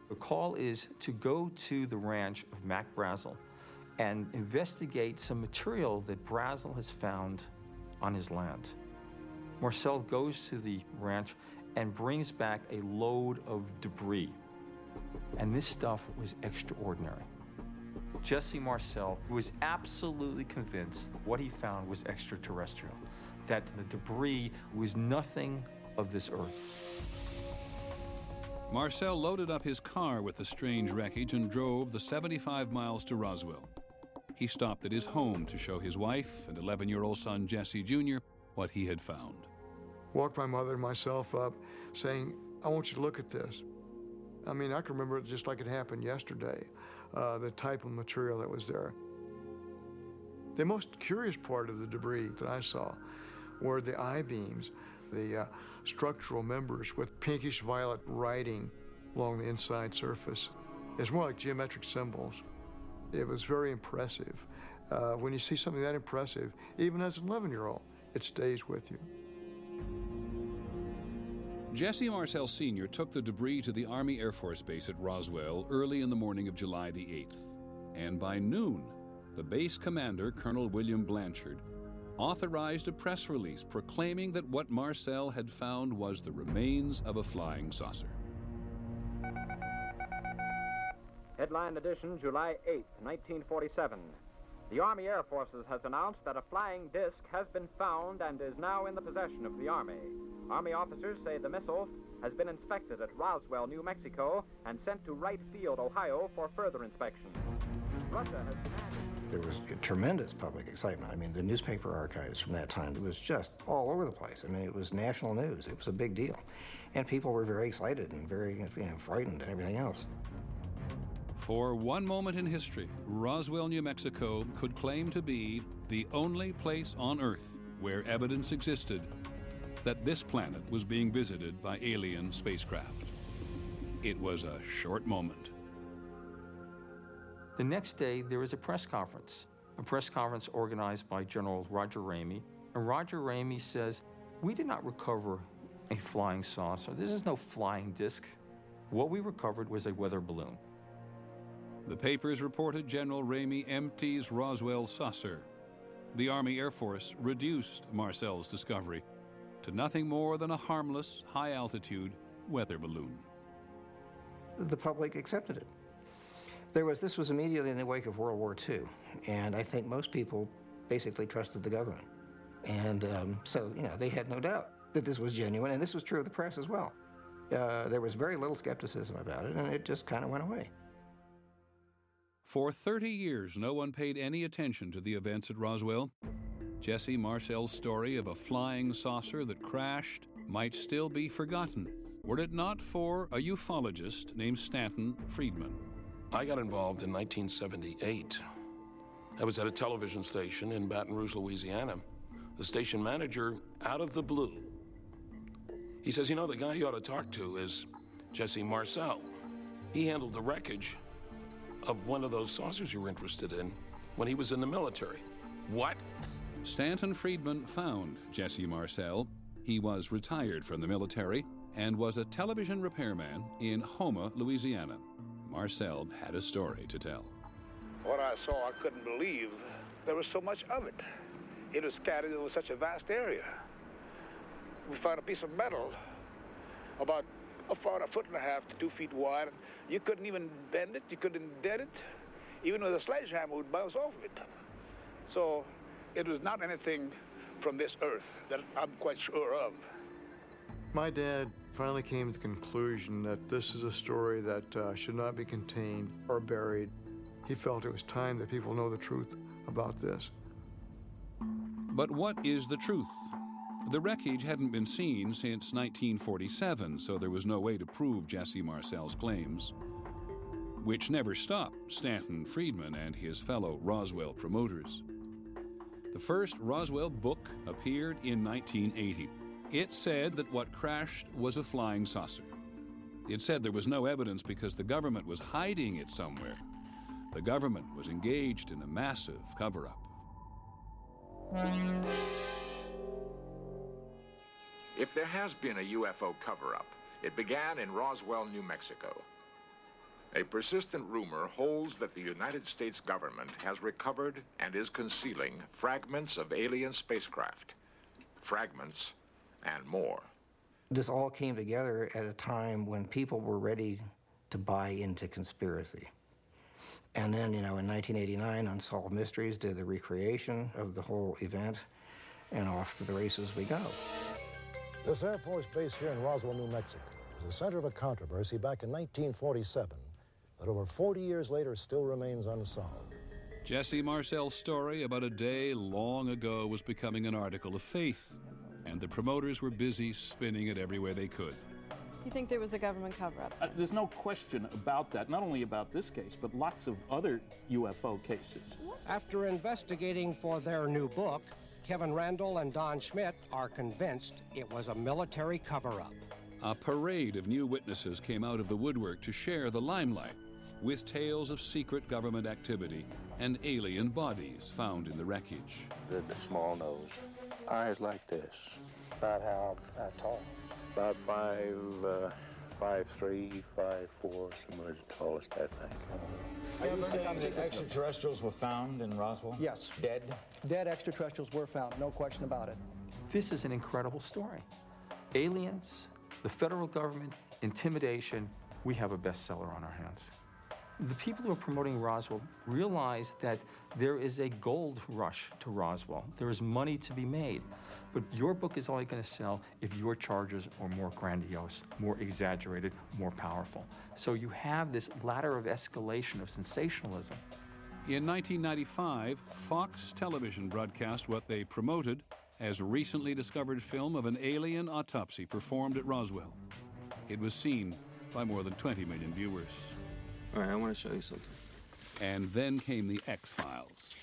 The call is to go to the ranch of Mac Brazel and investigate some material that Brazel has found on his land. Marcel goes to the ranch and brings back a load of debris. And this stuff was extraordinary. Jesse Marcel was absolutely convinced what he found was extraterrestrial, that the debris was nothing of this earth. Marcel loaded up his car with the strange wreckage and drove the 75 miles to Roswell. He stopped at his home to show his wife and 11-year-old son Jesse Jr. what he had found. Walked my mother and myself up saying, I want you to look at this. I mean, I can remember it just like it happened yesterday, the type of material that was there. The most curious part of the debris that I saw were the I-beams, the structural members with pinkish violet writing along the inside surface. It's more like geometric symbols. It was very impressive. When you see something that impressive, even as an 11-year-old, it stays with you. Jesse Marcel Sr. took the debris to the Army Air Force Base at Roswell early in the morning of July the 8th. And by noon, the base commander, Colonel William Blanchard, authorized a press release proclaiming that what Marcel had found was the remains of a flying saucer. Headline edition, July 8, 1947. The Army Air Forces has announced that a flying disc has been found and is now in the possession of the Army. Army officers say the missile has been inspected at Roswell, New Mexico, and sent to Wright Field, Ohio, for further inspection. Russia has demanded... There was tremendous public excitement. I mean, the newspaper archives from that time, it was just all over the place. I mean, it was national news. It was a big deal. And people were very excited and very, frightened and everything else. For one moment in history, Roswell, New Mexico could claim to be the only place on Earth where evidence existed that this planet was being visited by alien spacecraft. It was a short moment. The next day, there was a press conference organized by General Roger Ramey. And Roger Ramey says, we did not recover a flying saucer. This is no flying disc. What we recovered was a weather balloon. The papers reported General Ramey empties Roswell saucer. The Army Air Force reduced Marcel's discovery to nothing more than a harmless, high-altitude weather balloon. The public accepted it. This was immediately in the wake of World War II, and I think most people basically trusted the government. And so, they had no doubt that this was genuine, and this was true of the press as well. There was very little skepticism about it, and it just kind of went away. For 30 years, no one paid any attention to the events at Roswell. Jesse Marcel's story of a flying saucer that crashed might still be forgotten, were it not for a ufologist named Stanton Friedman. I got involved in 1978. I was at a television station in Baton Rouge, Louisiana. The station manager, out of the blue, he says, the guy you ought to talk to is Jesse Marcel. He handled the wreckage of one of those saucers you were interested in when he was in the military. What? Stanton Friedman found Jesse Marcel. He was retired from the military and was a television repairman in Houma, Louisiana. Marcel had a story to tell. What I saw, I couldn't believe there was so much of it. It was scattered over such a vast area. We found a piece of metal about a 1.5 to 2 feet wide. You couldn't even bend it, you couldn't dent it. Even with a sledgehammer would bounce off of it. So it was not anything from this earth that I'm quite sure of. My dad finally came to the conclusion that this is a story that should not be contained or buried. He felt it was time that people know the truth about this. But what is the truth? The wreckage hadn't been seen since 1947, so there was no way to prove Jesse Marcel's claims, which never stopped Stanton Friedman and his fellow Roswell promoters. The first Roswell book appeared in 1980. It said that what crashed was a flying saucer. It said there was no evidence because the government was hiding it somewhere. The government was engaged in a massive cover-up. If there has been a UFO cover-up, it began in Roswell, New Mexico. A persistent rumor holds that the United States government has recovered and is concealing fragments of alien spacecraft. Fragments and more. This all came together at a time when people were ready to buy into conspiracy. And then, in 1989, Unsolved Mysteries did the recreation of the whole event, and off to the races we go. This Air Force base here in Roswell, New Mexico, was the center of a controversy back in 1947 that over 40 years later still remains unsolved. Jesse Marcel's story about a day long ago was becoming an article of faith, and the promoters were busy spinning it every way they could. You think there was a government cover-up? There's no question about that, not only about this case, but lots of other UFO cases. After investigating for their new book, Kevin Randall and Don Schmidt are convinced it was a military cover-up. A parade of new witnesses came out of the woodwork to share the limelight with tales of secret government activity and alien bodies found in the wreckage. The small nose, eyes like this. About how tall? About 5'3", 5'4", some of the tallest, I think. Are you saying that extraterrestrials were found in Roswell? Yes. Dead? Dead extraterrestrials were found, no question about it. This is an incredible story. Aliens, the federal government, intimidation, we have a bestseller on our hands. The people who are promoting Roswell realize that there is a gold rush to Roswell. There is money to be made. But your book is only going to sell if your charges are more grandiose, more exaggerated, more powerful. So you have this ladder of escalation of sensationalism. In 1995, Fox Television broadcast what they promoted as recently discovered film of an alien autopsy performed at Roswell. It was seen by more than 20 million viewers. All right, I want to show you something. And then came the X-Files.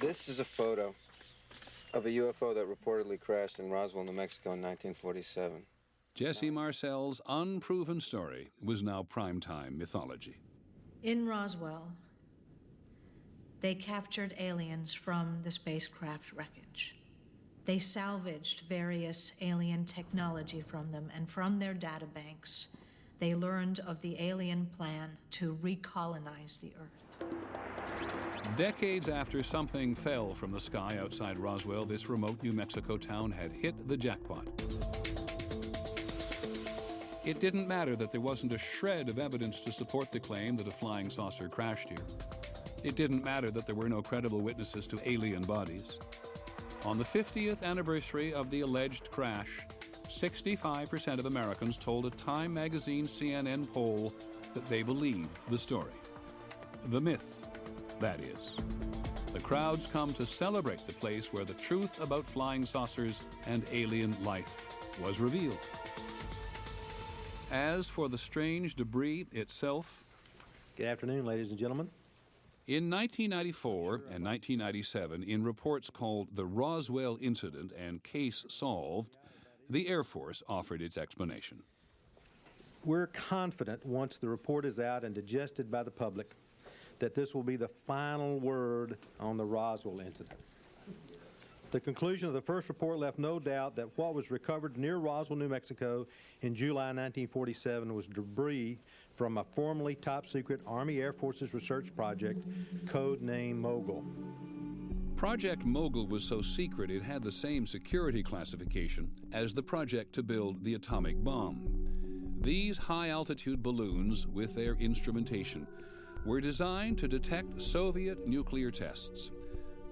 This is a photo of a UFO that reportedly crashed in Roswell, New Mexico in 1947. Jesse Marcel's unproven story was now primetime mythology. In Roswell, they captured aliens from the spacecraft wreckage. They salvaged various alien technology from them, and from their databanks, they learned of the alien plan to recolonize the Earth. Decades after something fell from the sky outside Roswell, this remote New Mexico town had hit the jackpot. It didn't matter that there wasn't a shred of evidence to support the claim that a flying saucer crashed here. It didn't matter that there were no credible witnesses to alien bodies. On the 50th anniversary of the alleged crash, 65% of Americans told a Time magazine CNN poll that they believed the story. The myth, that is. The crowds come to celebrate the place where the truth about flying saucers and alien life was revealed. As for the strange debris itself... Good afternoon, ladies and gentlemen. In 1994 and 1997, in reports called the Roswell Incident and Case Solved, the Air Force offered its explanation. We're confident once the report is out and digested by the public that this will be the final word on the Roswell incident. The conclusion of the first report left no doubt that what was recovered near Roswell, New Mexico in July 1947 was debris from a formerly top-secret Army Air Forces research project, codenamed Mogul. Project Mogul was so secret it had the same security classification as the project to build the atomic bomb. These high-altitude balloons, with their instrumentation, were designed to detect Soviet nuclear tests.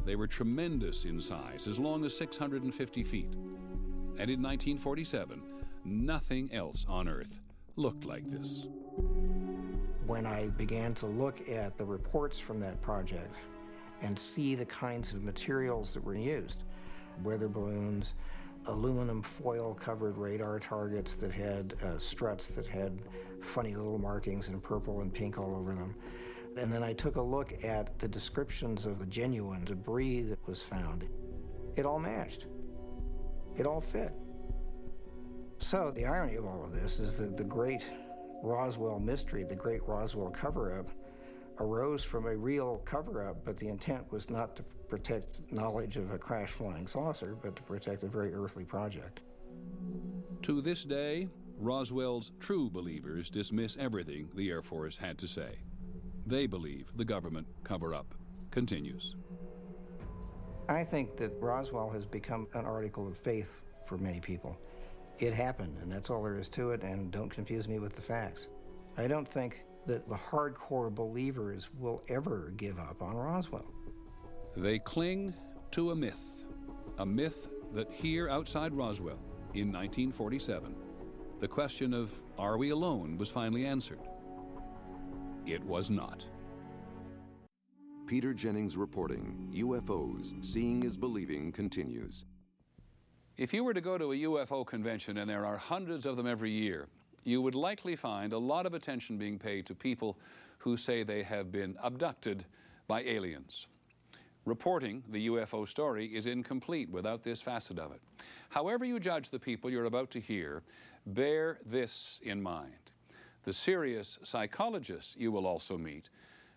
They were tremendous in size, as long as 650 feet. And in 1947, nothing else on Earth looked like this. When I began to look at the reports from that project and see the kinds of materials that were used, weather balloons, aluminum foil-covered radar targets that had struts that had funny little markings in purple and pink all over them. And then I took a look at the descriptions of the genuine debris that was found. It all matched. It all fit. So the irony of all of this is that the great Roswell mystery, the great Roswell cover-up, arose from a real cover-up, but the intent was not to protect knowledge of a crash flying saucer, but to protect a very earthly project. To this day, Roswell's true believers dismiss everything the Air Force had to say. They believe the government cover-up continues. I think that Roswell has become an article of faith for many people. It happened, and that's all there is to it, and don't confuse me with the facts. I don't think that the hardcore believers will ever give up on Roswell. They cling to a myth that here outside Roswell in 1947, the question of are we alone was finally answered. It was not. Peter Jennings reporting, UFOs, Seeing is Believing continues. If you were to go to a UFO convention, and there are hundreds of them every year, you would likely find a lot of attention being paid to people who say they have been abducted by aliens. Reporting the UFO story is incomplete without this facet of it. However you judge the people you're about to hear, bear this in mind. The serious psychologists you will also meet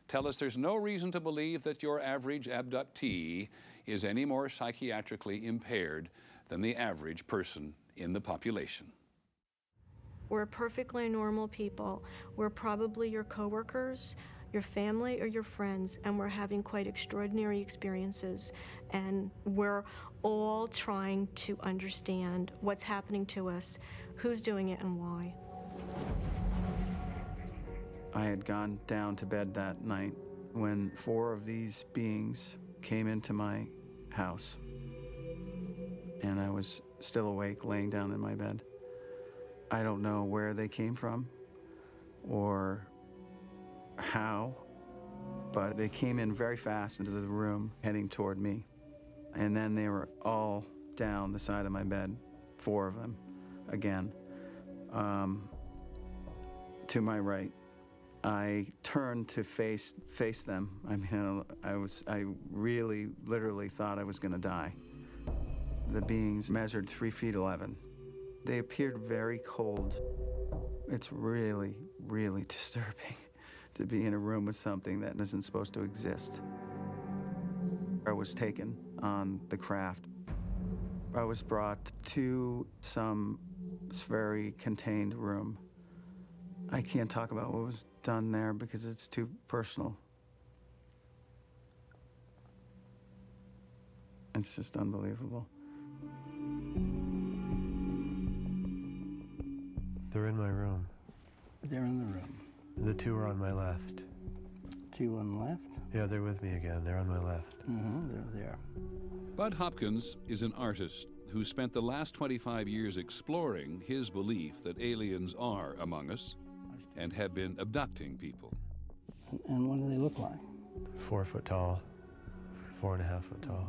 tell us there's no reason to believe that your average abductee is any more psychiatrically impaired than the average person in the population. We're perfectly normal people. We're probably your coworkers, your family, or your friends, and we're having quite extraordinary experiences. And we're all trying to understand what's happening to us, who's doing it, and why. I had gone down to bed that night when 4 of these beings came into my house, and I was still awake, laying down in my bed. I don't know where they came from or how, but they came in very fast into the room, heading toward me. And then they were all down the side of my bed, 4 of them, again, to my right. I turned to face them. I mean, I really, literally thought I was going to die. The beings measured 3 feet 11. They appeared very cold. It's really, really disturbing to be in a room with something that isn't supposed to exist. I was taken on the craft. I was brought to some very contained room. I can't talk about what was done there because it's too personal. It's just unbelievable. They're in my room. They're in the room. The 2 are on my left. 2 on the left? Yeah, they're with me again. They're on my left. They're there. Bud Hopkins is an artist who spent the last 25 years exploring his belief that aliens are among us and have been abducting people. And what do they look like? 4 foot tall, 4.5 foot tall.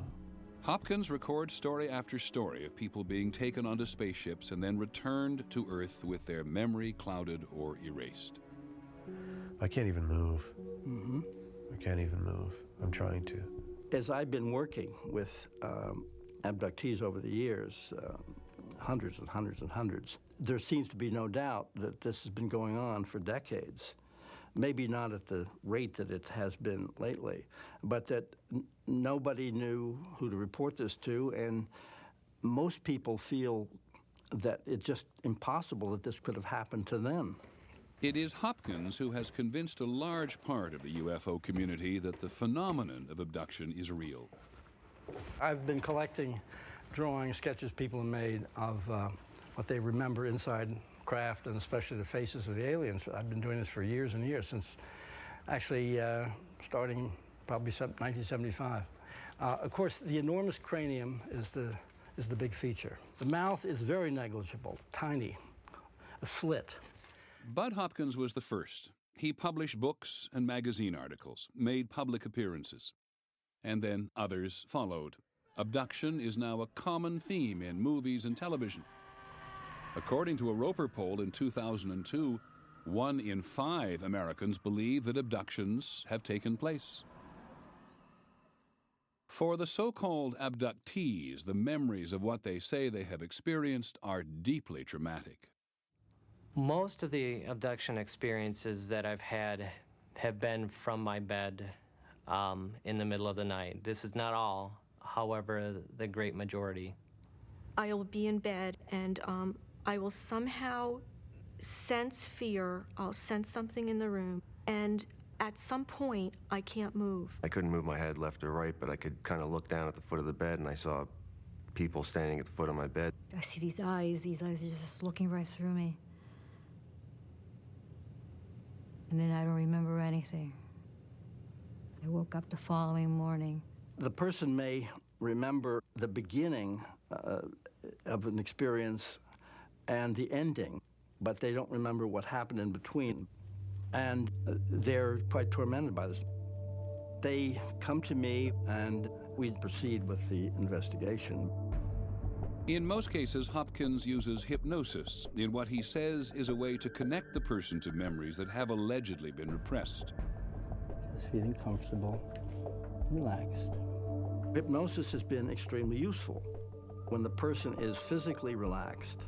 Hopkins records story after story of people being taken onto spaceships and then returned to Earth with their memory clouded or erased. I can't even move. I can't even move. I'm trying to. As I've been working with abductees over the years, hundreds and hundreds and hundreds, there seems to be no doubt that this has been going on for decades. Maybe not at the rate that it has been lately, but that nobody knew who to report this to, and most people feel that it's just impossible that this could have happened to them. It is Hopkins who has convinced a large part of the UFO community that the phenomenon of abduction is real. I've been collecting drawings, sketches people have made of what they remember inside craft, and especially the faces of the aliens. I've been doing this for years and years, since actually starting probably 1975. Of course, the enormous cranium is the big feature. The mouth is very negligible, tiny, a slit. Bud Hopkins was the first. He published books and magazine articles, made public appearances, and then others followed. Abduction is now a common theme in movies and television. According to a Roper poll in 2002, 1 in 5 Americans believe that abductions have taken place. For the so-called abductees, the memories of what they say they have experienced are deeply traumatic. Most of the abduction experiences that I've had have been from my bed in the middle of the night. This is not all, however, the great majority. I will be in bed, and I will somehow sense fear. I'll sense something in the room, and at some point, I can't move. I couldn't move my head left or right, but I could kind of look down at the foot of the bed, and I saw people standing at the foot of my bed. I see these eyes are just looking right through me. And then I don't remember anything. I woke up the following morning. The person may remember the beginning of an experience and the ending, but they don't remember what happened in between. And they're quite tormented by this. They come to me and we proceed with the investigation. In most cases, Hopkins uses hypnosis in what he says is a way to connect the person to memories that have allegedly been repressed. Just feeling comfortable, relaxed. Hypnosis has been extremely useful. When the person is physically relaxed,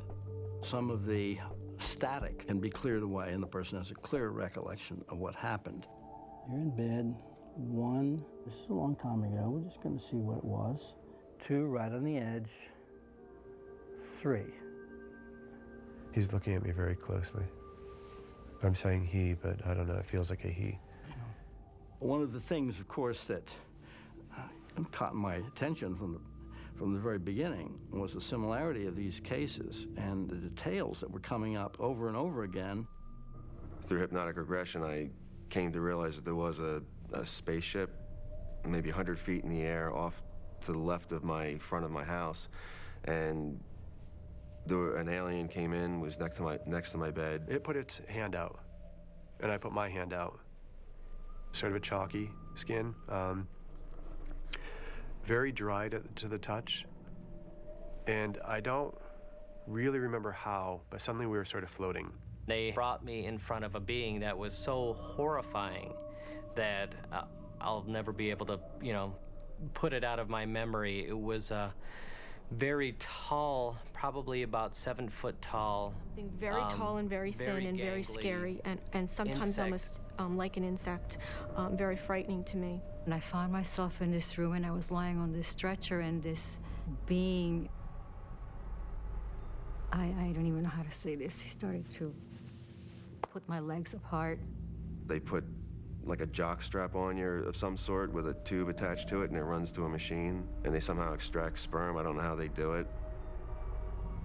some of the static can be cleared away and the person has a clear recollection of what happened. You're in bed. 1, this is a long time ago. We're just going to see what it was. 2, right on the edge. 3. He's looking at me very closely. I'm saying he, but I don't know. It feels like a he. One of the things, of course, that caught my attention from the very beginning was the similarity of these cases and the details that were coming up over and over again. Through hypnotic regression, I came to realize that there was a spaceship maybe 100 feet in the air off to the left of front of my house, and an alien came in, was next to my bed. It put its hand out, and I put my hand out. Sort of a chalky skin, very dry to the touch, and I don't really remember how, but suddenly we were sort of floating. They brought me in front of a being that was so horrifying that I'll never be able to, put it out of my memory. It was a very tall, probably about 7 foot tall. Very tall and very thin and very scary, and sometimes almost like an insect, very frightening to me. And I found myself in this room, and I was lying on this stretcher, and this being, I don't even know how to say this, he started to put my legs apart. They put like a jock strap on you of some sort with a tube attached to it, and it runs to a machine, and they somehow extract sperm. I don't know how they do it.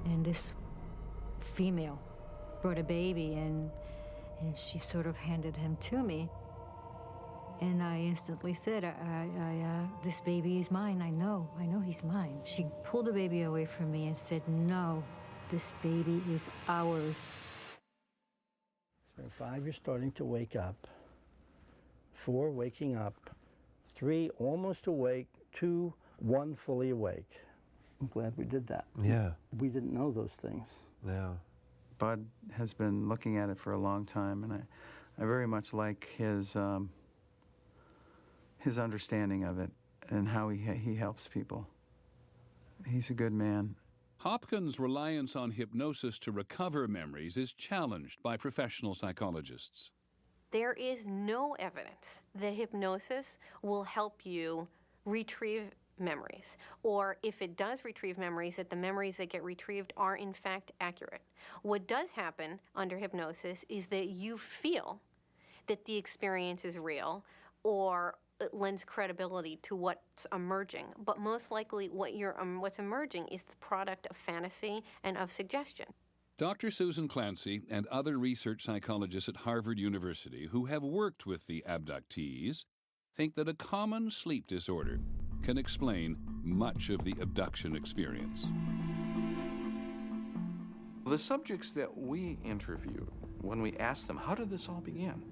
And this female brought a baby, and she sort of handed him to me. And I instantly said, this baby is mine. I know he's mine. She pulled the baby away from me and said, no, this baby is ours. So 5, you're starting to wake up. 4, waking up. 3, almost awake. 2, 1, fully awake. I'm glad we did that. Yeah. We didn't know those things. Yeah. Bud has been looking at it for a long time, and I very much like his understanding of it and how he helps people. He's a good man. Hopkins' reliance on hypnosis to recover memories is challenged by professional psychologists. There is no evidence that hypnosis will help you retrieve memories, or if it does retrieve memories, that the memories that get retrieved are in fact accurate. What does happen under hypnosis is that you feel that the experience is real, or it lends credibility to what's emerging, but most likely what's emerging is the product of fantasy and of suggestion. Dr. Susan Clancy and other research psychologists at Harvard University who have worked with the abductees think that a common sleep disorder can explain much of the abduction experience. The subjects that we interviewed, when we asked them, how did this all begin?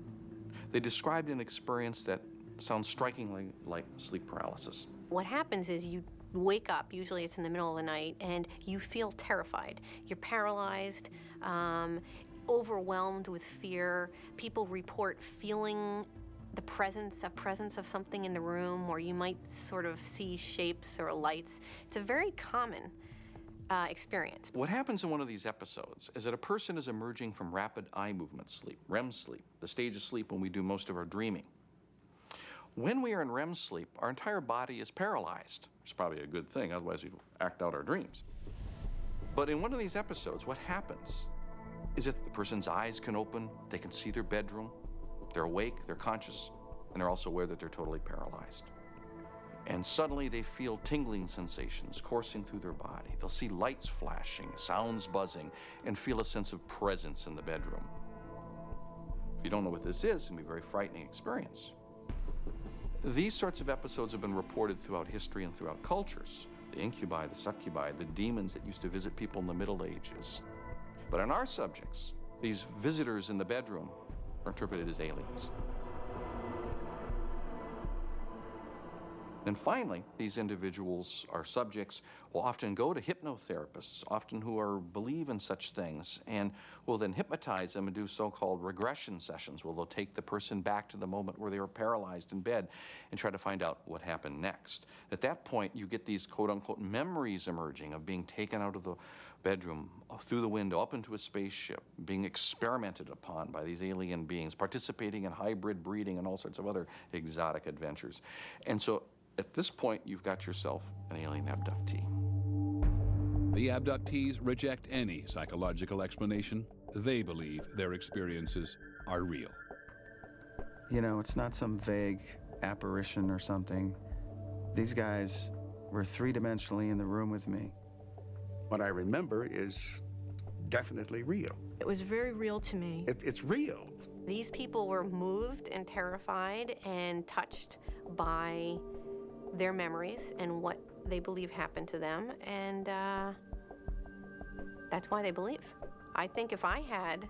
They described an experience that sounds strikingly like sleep paralysis. What happens is you wake up, usually it's in the middle of the night, and you feel terrified. You're paralyzed, overwhelmed with fear. People report feeling the presence of something in the room, or you might sort of see shapes or lights. It's a very common experience. What happens in one of these episodes is that a person is emerging from rapid eye movement sleep, REM sleep, the stage of sleep when we do most of our dreaming. When we are in REM sleep, our entire body is paralyzed. It's probably a good thing, otherwise we'd act out our dreams. But in one of these episodes, what happens is that the person's eyes can open, they can see their bedroom, they're awake, they're conscious, and they're also aware that they're totally paralyzed. And suddenly they feel tingling sensations coursing through their body. They'll see lights flashing, sounds buzzing, and feel a sense of presence in the bedroom. If you don't know what this is, it can be a very frightening experience. These sorts of episodes have been reported throughout history and throughout cultures. The incubi, the succubi, the demons that used to visit people in the Middle Ages. But in our subjects, these visitors in the bedroom are interpreted as aliens. And finally, these individuals, our subjects, will often go to hypnotherapists, often who believe in such things, and will then hypnotize them and do so-called regression sessions, where they'll take the person back to the moment where they were paralyzed in bed and try to find out what happened next. At that point, you get these quote-unquote memories emerging of being taken out of the bedroom, through the window, up into a spaceship, being experimented upon by these alien beings, participating in hybrid breeding and all sorts of other exotic adventures. And so, at this point, you've got yourself an alien abductee. The abductees reject any psychological explanation. They believe their experiences are real. You know, it's not some vague apparition or something. These guys were three-dimensionally in the room with me. What I remember is definitely real. It was very real to me. It's real. These people were moved and terrified and touched by their memories and what they believe happened to them, and that's why they believe. I think if I had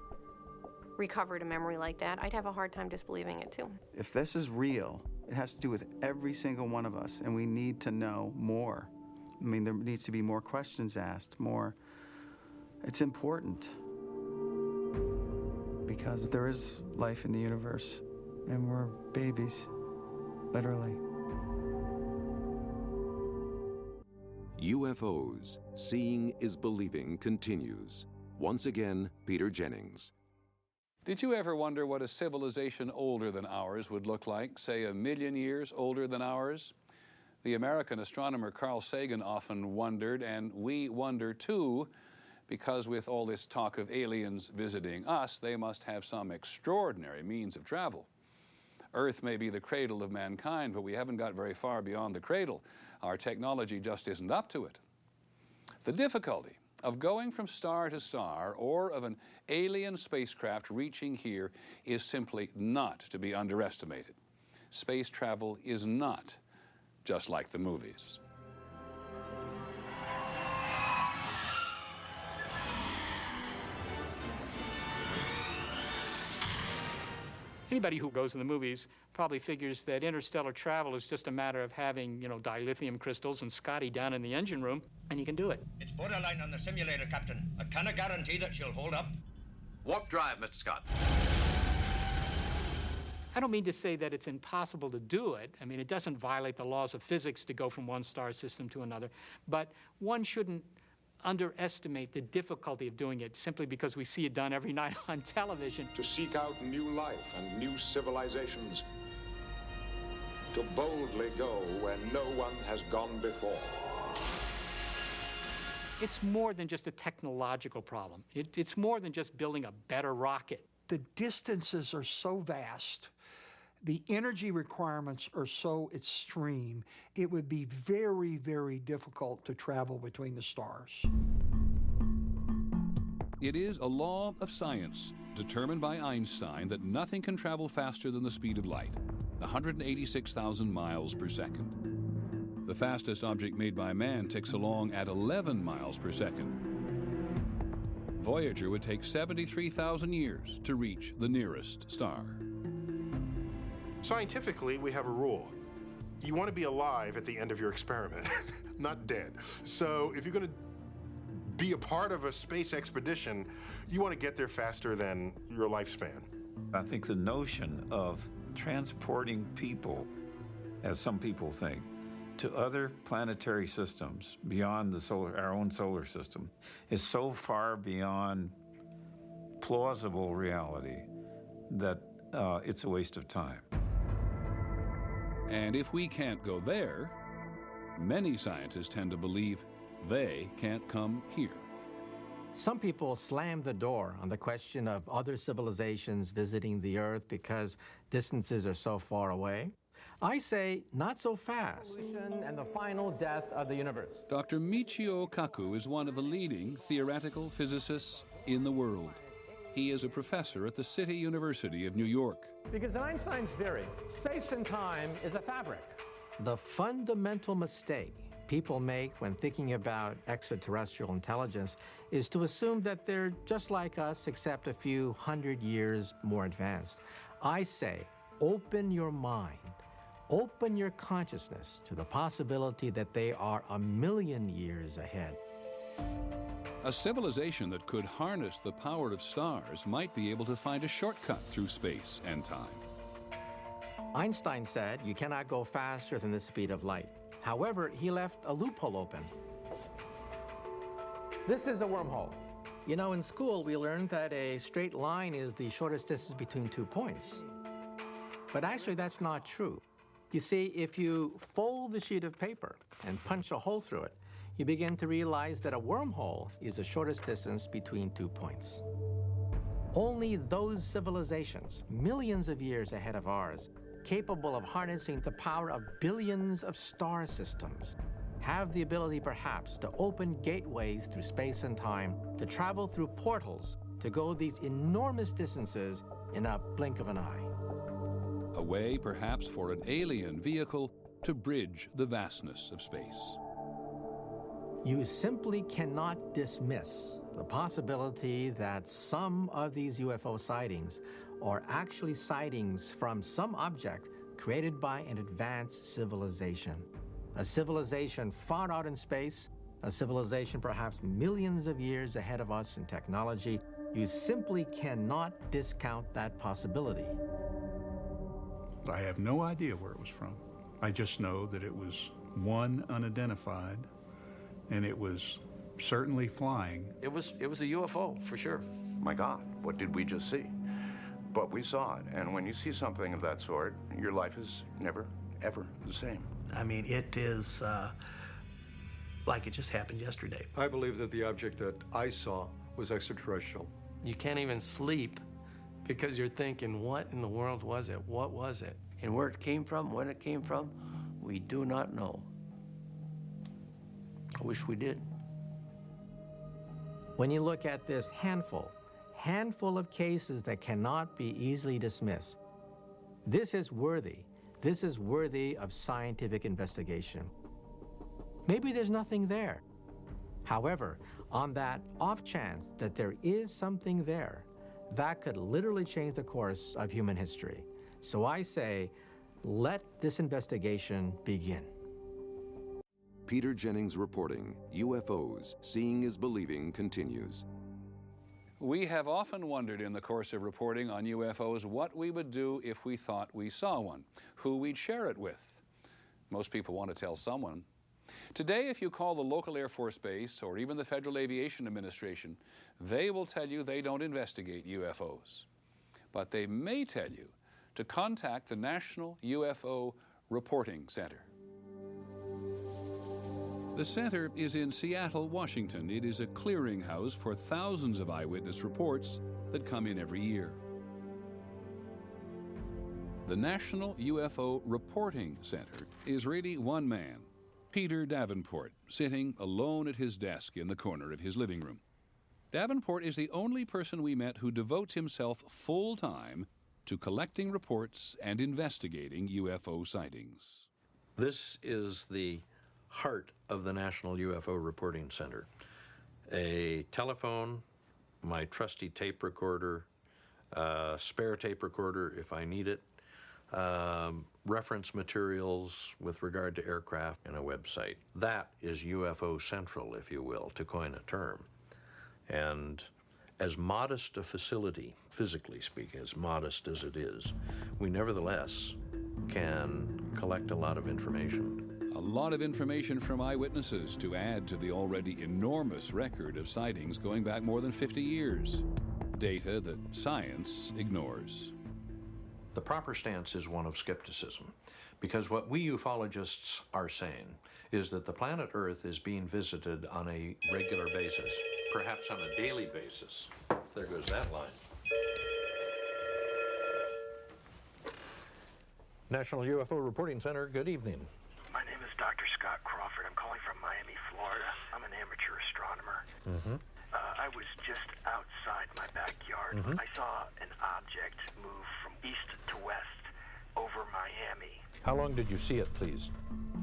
recovered a memory like that, I'd have a hard time disbelieving it too. If this is real, it has to do with every single one of us, and we need to know more. I mean, there needs to be more questions asked, more. It's important because there is life in the universe, and we're babies, literally. UFOs, Seeing is Believing continues. Once again, Peter Jennings. Did you ever wonder what a civilization older than ours would look like, say 1 million years older than ours? The American astronomer Carl Sagan often wondered, and we wonder too, because with all this talk of aliens visiting us, they must have some extraordinary means of travel. Earth may be the cradle of mankind, but we haven't got very far beyond the cradle. Our technology just isn't up to it. The difficulty of going from star to star or of an alien spacecraft reaching here is simply not to be underestimated. Space travel is not just like the movies. Anybody who goes in the movies probably figures that interstellar travel is just a matter of having, dilithium crystals and Scotty down in the engine room, and you can do it. It's borderline on the simulator, Captain. I cannot guarantee that she'll hold up. Warp drive, Mr. Scott. I don't mean to say that it's impossible to do it. I mean, it doesn't violate the laws of physics to go from one star system to another, but one shouldn't underestimate the difficulty of doing it simply because we see it done every night on television. To seek out new life and new civilizations. To boldly go where no one has gone before. It's more than just a technological problem. It's more than just building a better rocket. The distances are so vast. The energy requirements are so extreme, it would be very, very difficult to travel between the stars. It is a law of science, determined by Einstein, that nothing can travel faster than the speed of light, 186,000 miles per second. The fastest object made by man ticks along at 11 miles per second. Voyager would take 73,000 years to reach the nearest star. Scientifically, we have a rule. You want to be alive at the end of your experiment, not dead. So if you're going to be a part of a space expedition, you want to get there faster than your lifespan. I think the notion of transporting people, as some people think, to other planetary systems beyond our own solar system is so far beyond plausible reality that it's a waste of time. And if we can't go there, many scientists tend to believe they can't come here. Some people slam the door on the question of other civilizations visiting the Earth because distances are so far away. I say not so fast. And the final death of the universe. Dr. Michio Kaku is one of the leading theoretical physicists in the world. He is a professor at the City University of New York. Because in Einstein's theory, space and time is a fabric. The fundamental mistake people make when thinking about extraterrestrial intelligence is to assume that they're just like us, except a few hundred years more advanced. I say, open your mind, open your consciousness to the possibility that they are 1,000,000 years ahead. A civilization that could harness the power of stars might be able to find a shortcut through space and time. Einstein said you cannot go faster than the speed of light. However, he left a loophole open. This is a wormhole. You know, in school, we learned that a straight line is the shortest distance between 2 points. But actually, that's not true. You see, if you fold the sheet of paper and punch a hole through it, you begin to realize that a wormhole is the shortest distance between 2 points. Only those civilizations, millions of years ahead of ours, capable of harnessing the power of billions of star systems, have the ability perhaps to open gateways through space and time, to travel through portals, to go these enormous distances in a blink of an eye. A way, perhaps, for an alien vehicle to bridge the vastness of space. You simply cannot dismiss the possibility that some of these UFO sightings are actually sightings from some object created by an advanced civilization. A civilization far out in space, a civilization perhaps millions of years ahead of us in technology. You simply cannot discount that possibility. I have no idea where it was from. I just know that it was one unidentified, and it was certainly flying. It was a UFO, for sure. My God, what did we just see? But we saw it, and when you see something of that sort, your life is never, ever the same. I mean, it is like it just happened yesterday. I believe that the object that I saw was extraterrestrial. You can't even sleep because you're thinking, what in the world was it? What was it? And where it came from, when it came from, we do not know. I wish we did. When you look at this handful of cases that cannot be easily dismissed, this is worthy of scientific investigation. Maybe there's nothing there. However, on that off chance that there is something there, that could literally change the course of human history. So I say, let this investigation begin. Peter Jennings reporting, UFOs, Seeing is Believing continues. We have often wondered in the course of reporting on UFOs what we would do if we thought we saw one, who we'd share it with. Most people want to tell someone. Today, if you call the local Air Force Base or even the Federal Aviation Administration, they will tell you they don't investigate UFOs. But they may tell you to contact the National UFO Reporting Center. The center is in Seattle, Washington. It is a clearinghouse for thousands of eyewitness reports that come in every year. The National UFO Reporting Center is really one man, Peter Davenport, sitting alone at his desk in the corner of his living room. Davenport is the only person we met who devotes himself full-time to collecting reports and investigating UFO sightings. This is the heart of the National UFO Reporting Center. A telephone, my trusty tape recorder, spare tape recorder if I need it, reference materials with regard to aircraft, and a website. That is UFO Central, if you will, to coin a term. And as modest a facility, physically speaking, as modest as it is, we nevertheless can collect a lot of information. A lot of information from eyewitnesses to add to the already enormous record of sightings going back more than 50 years. Data that science ignores. The proper stance is one of skepticism, because what we ufologists are saying is that the planet Earth is being visited on a regular basis, perhaps on a daily basis. There goes that line. National UFO Reporting Center, good evening. My name is Dr. Scott Crawford. I'm calling from Miami, Florida. I'm an amateur astronomer. Mm-hmm. I was just outside my backyard. Mhm. I saw an object move from east to west over Miami. How long did you see it, please?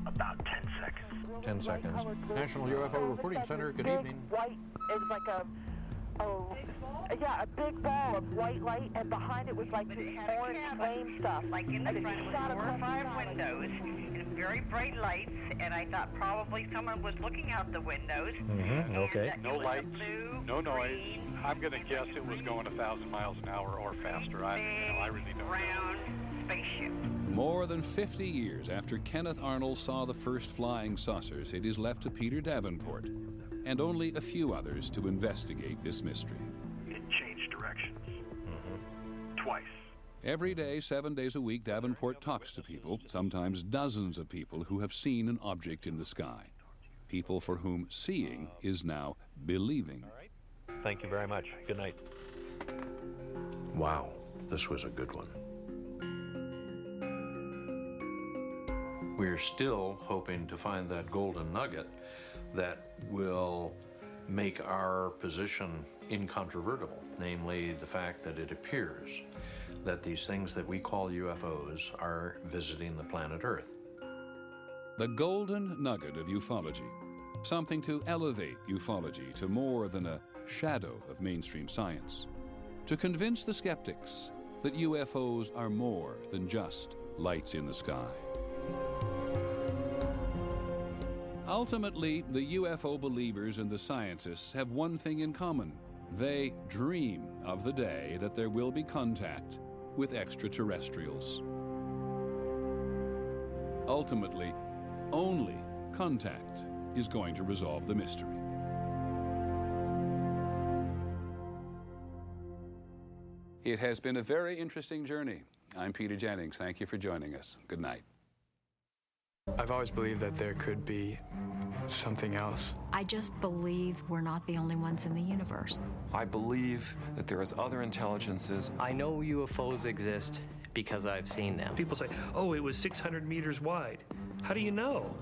About 10 seconds. 10 seconds. National UFO Reporting Center, good evening. White is like a big ball of white light, and behind it was like this orange flame stuff. Like in the front was 4 or 5 windows and very bright lights, and I thought probably someone was looking out the windows. Mm-hmm. Okay. No lights, No noise. I'm going to guess it was going 1,000 miles an hour or faster. I really don't know. Spaceship. More than 50 years after Kenneth Arnold saw the first flying saucers, it is left to Peter Davenport and only a few others to investigate this mystery. It changed directions. Twice. Every day, 7 days a week, Davenport talks to people, sometimes dozens of people, who have seen an object in the sky. People for whom seeing is now believing. Thank you very much. Good night. Wow, this was a good one. We're still hoping to find that golden nugget that will make our position incontrovertible, namely the fact that it appears that these things that we call UFOs are visiting the planet Earth. The golden nugget of ufology. Something to elevate ufology to more than a shadow of mainstream science. To convince the skeptics that UFOs are more than just lights in the sky. Ultimately, the UFO believers and the scientists have one thing in common. They dream of the day that there will be contact with extraterrestrials. Ultimately, only contact is going to resolve the mystery. It has been a very interesting journey. I'm Peter Jennings. Thank you for joining us. Good night. I've always believed that there could be something else. I just believe we're not the only ones in the universe. I believe that there is other intelligences. I know UFOs exist because I've seen them. People say, oh, it was 600 meters wide. How do you know?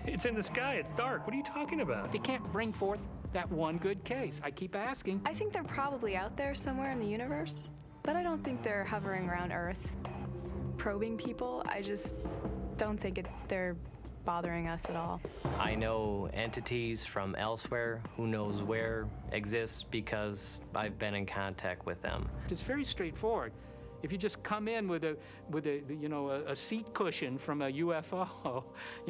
It's in the sky, it's dark. What are you talking about? They can't bring forth that one good case. I keep asking. I think they're probably out there somewhere in the universe, but I don't think they're hovering around Earth, probing people. I just don't think they're bothering us at all. I know entities from elsewhere, who knows where, exist because I've been in contact with them. It's very straightforward. If you just come in with a seat cushion from a UFO,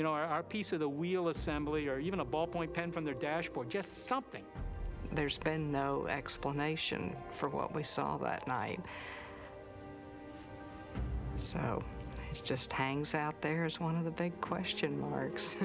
our piece of the wheel assembly, or even a ballpoint pen from their dashboard, just something. There's been no explanation for what we saw that night. So it just hangs out there as one of the big question marks.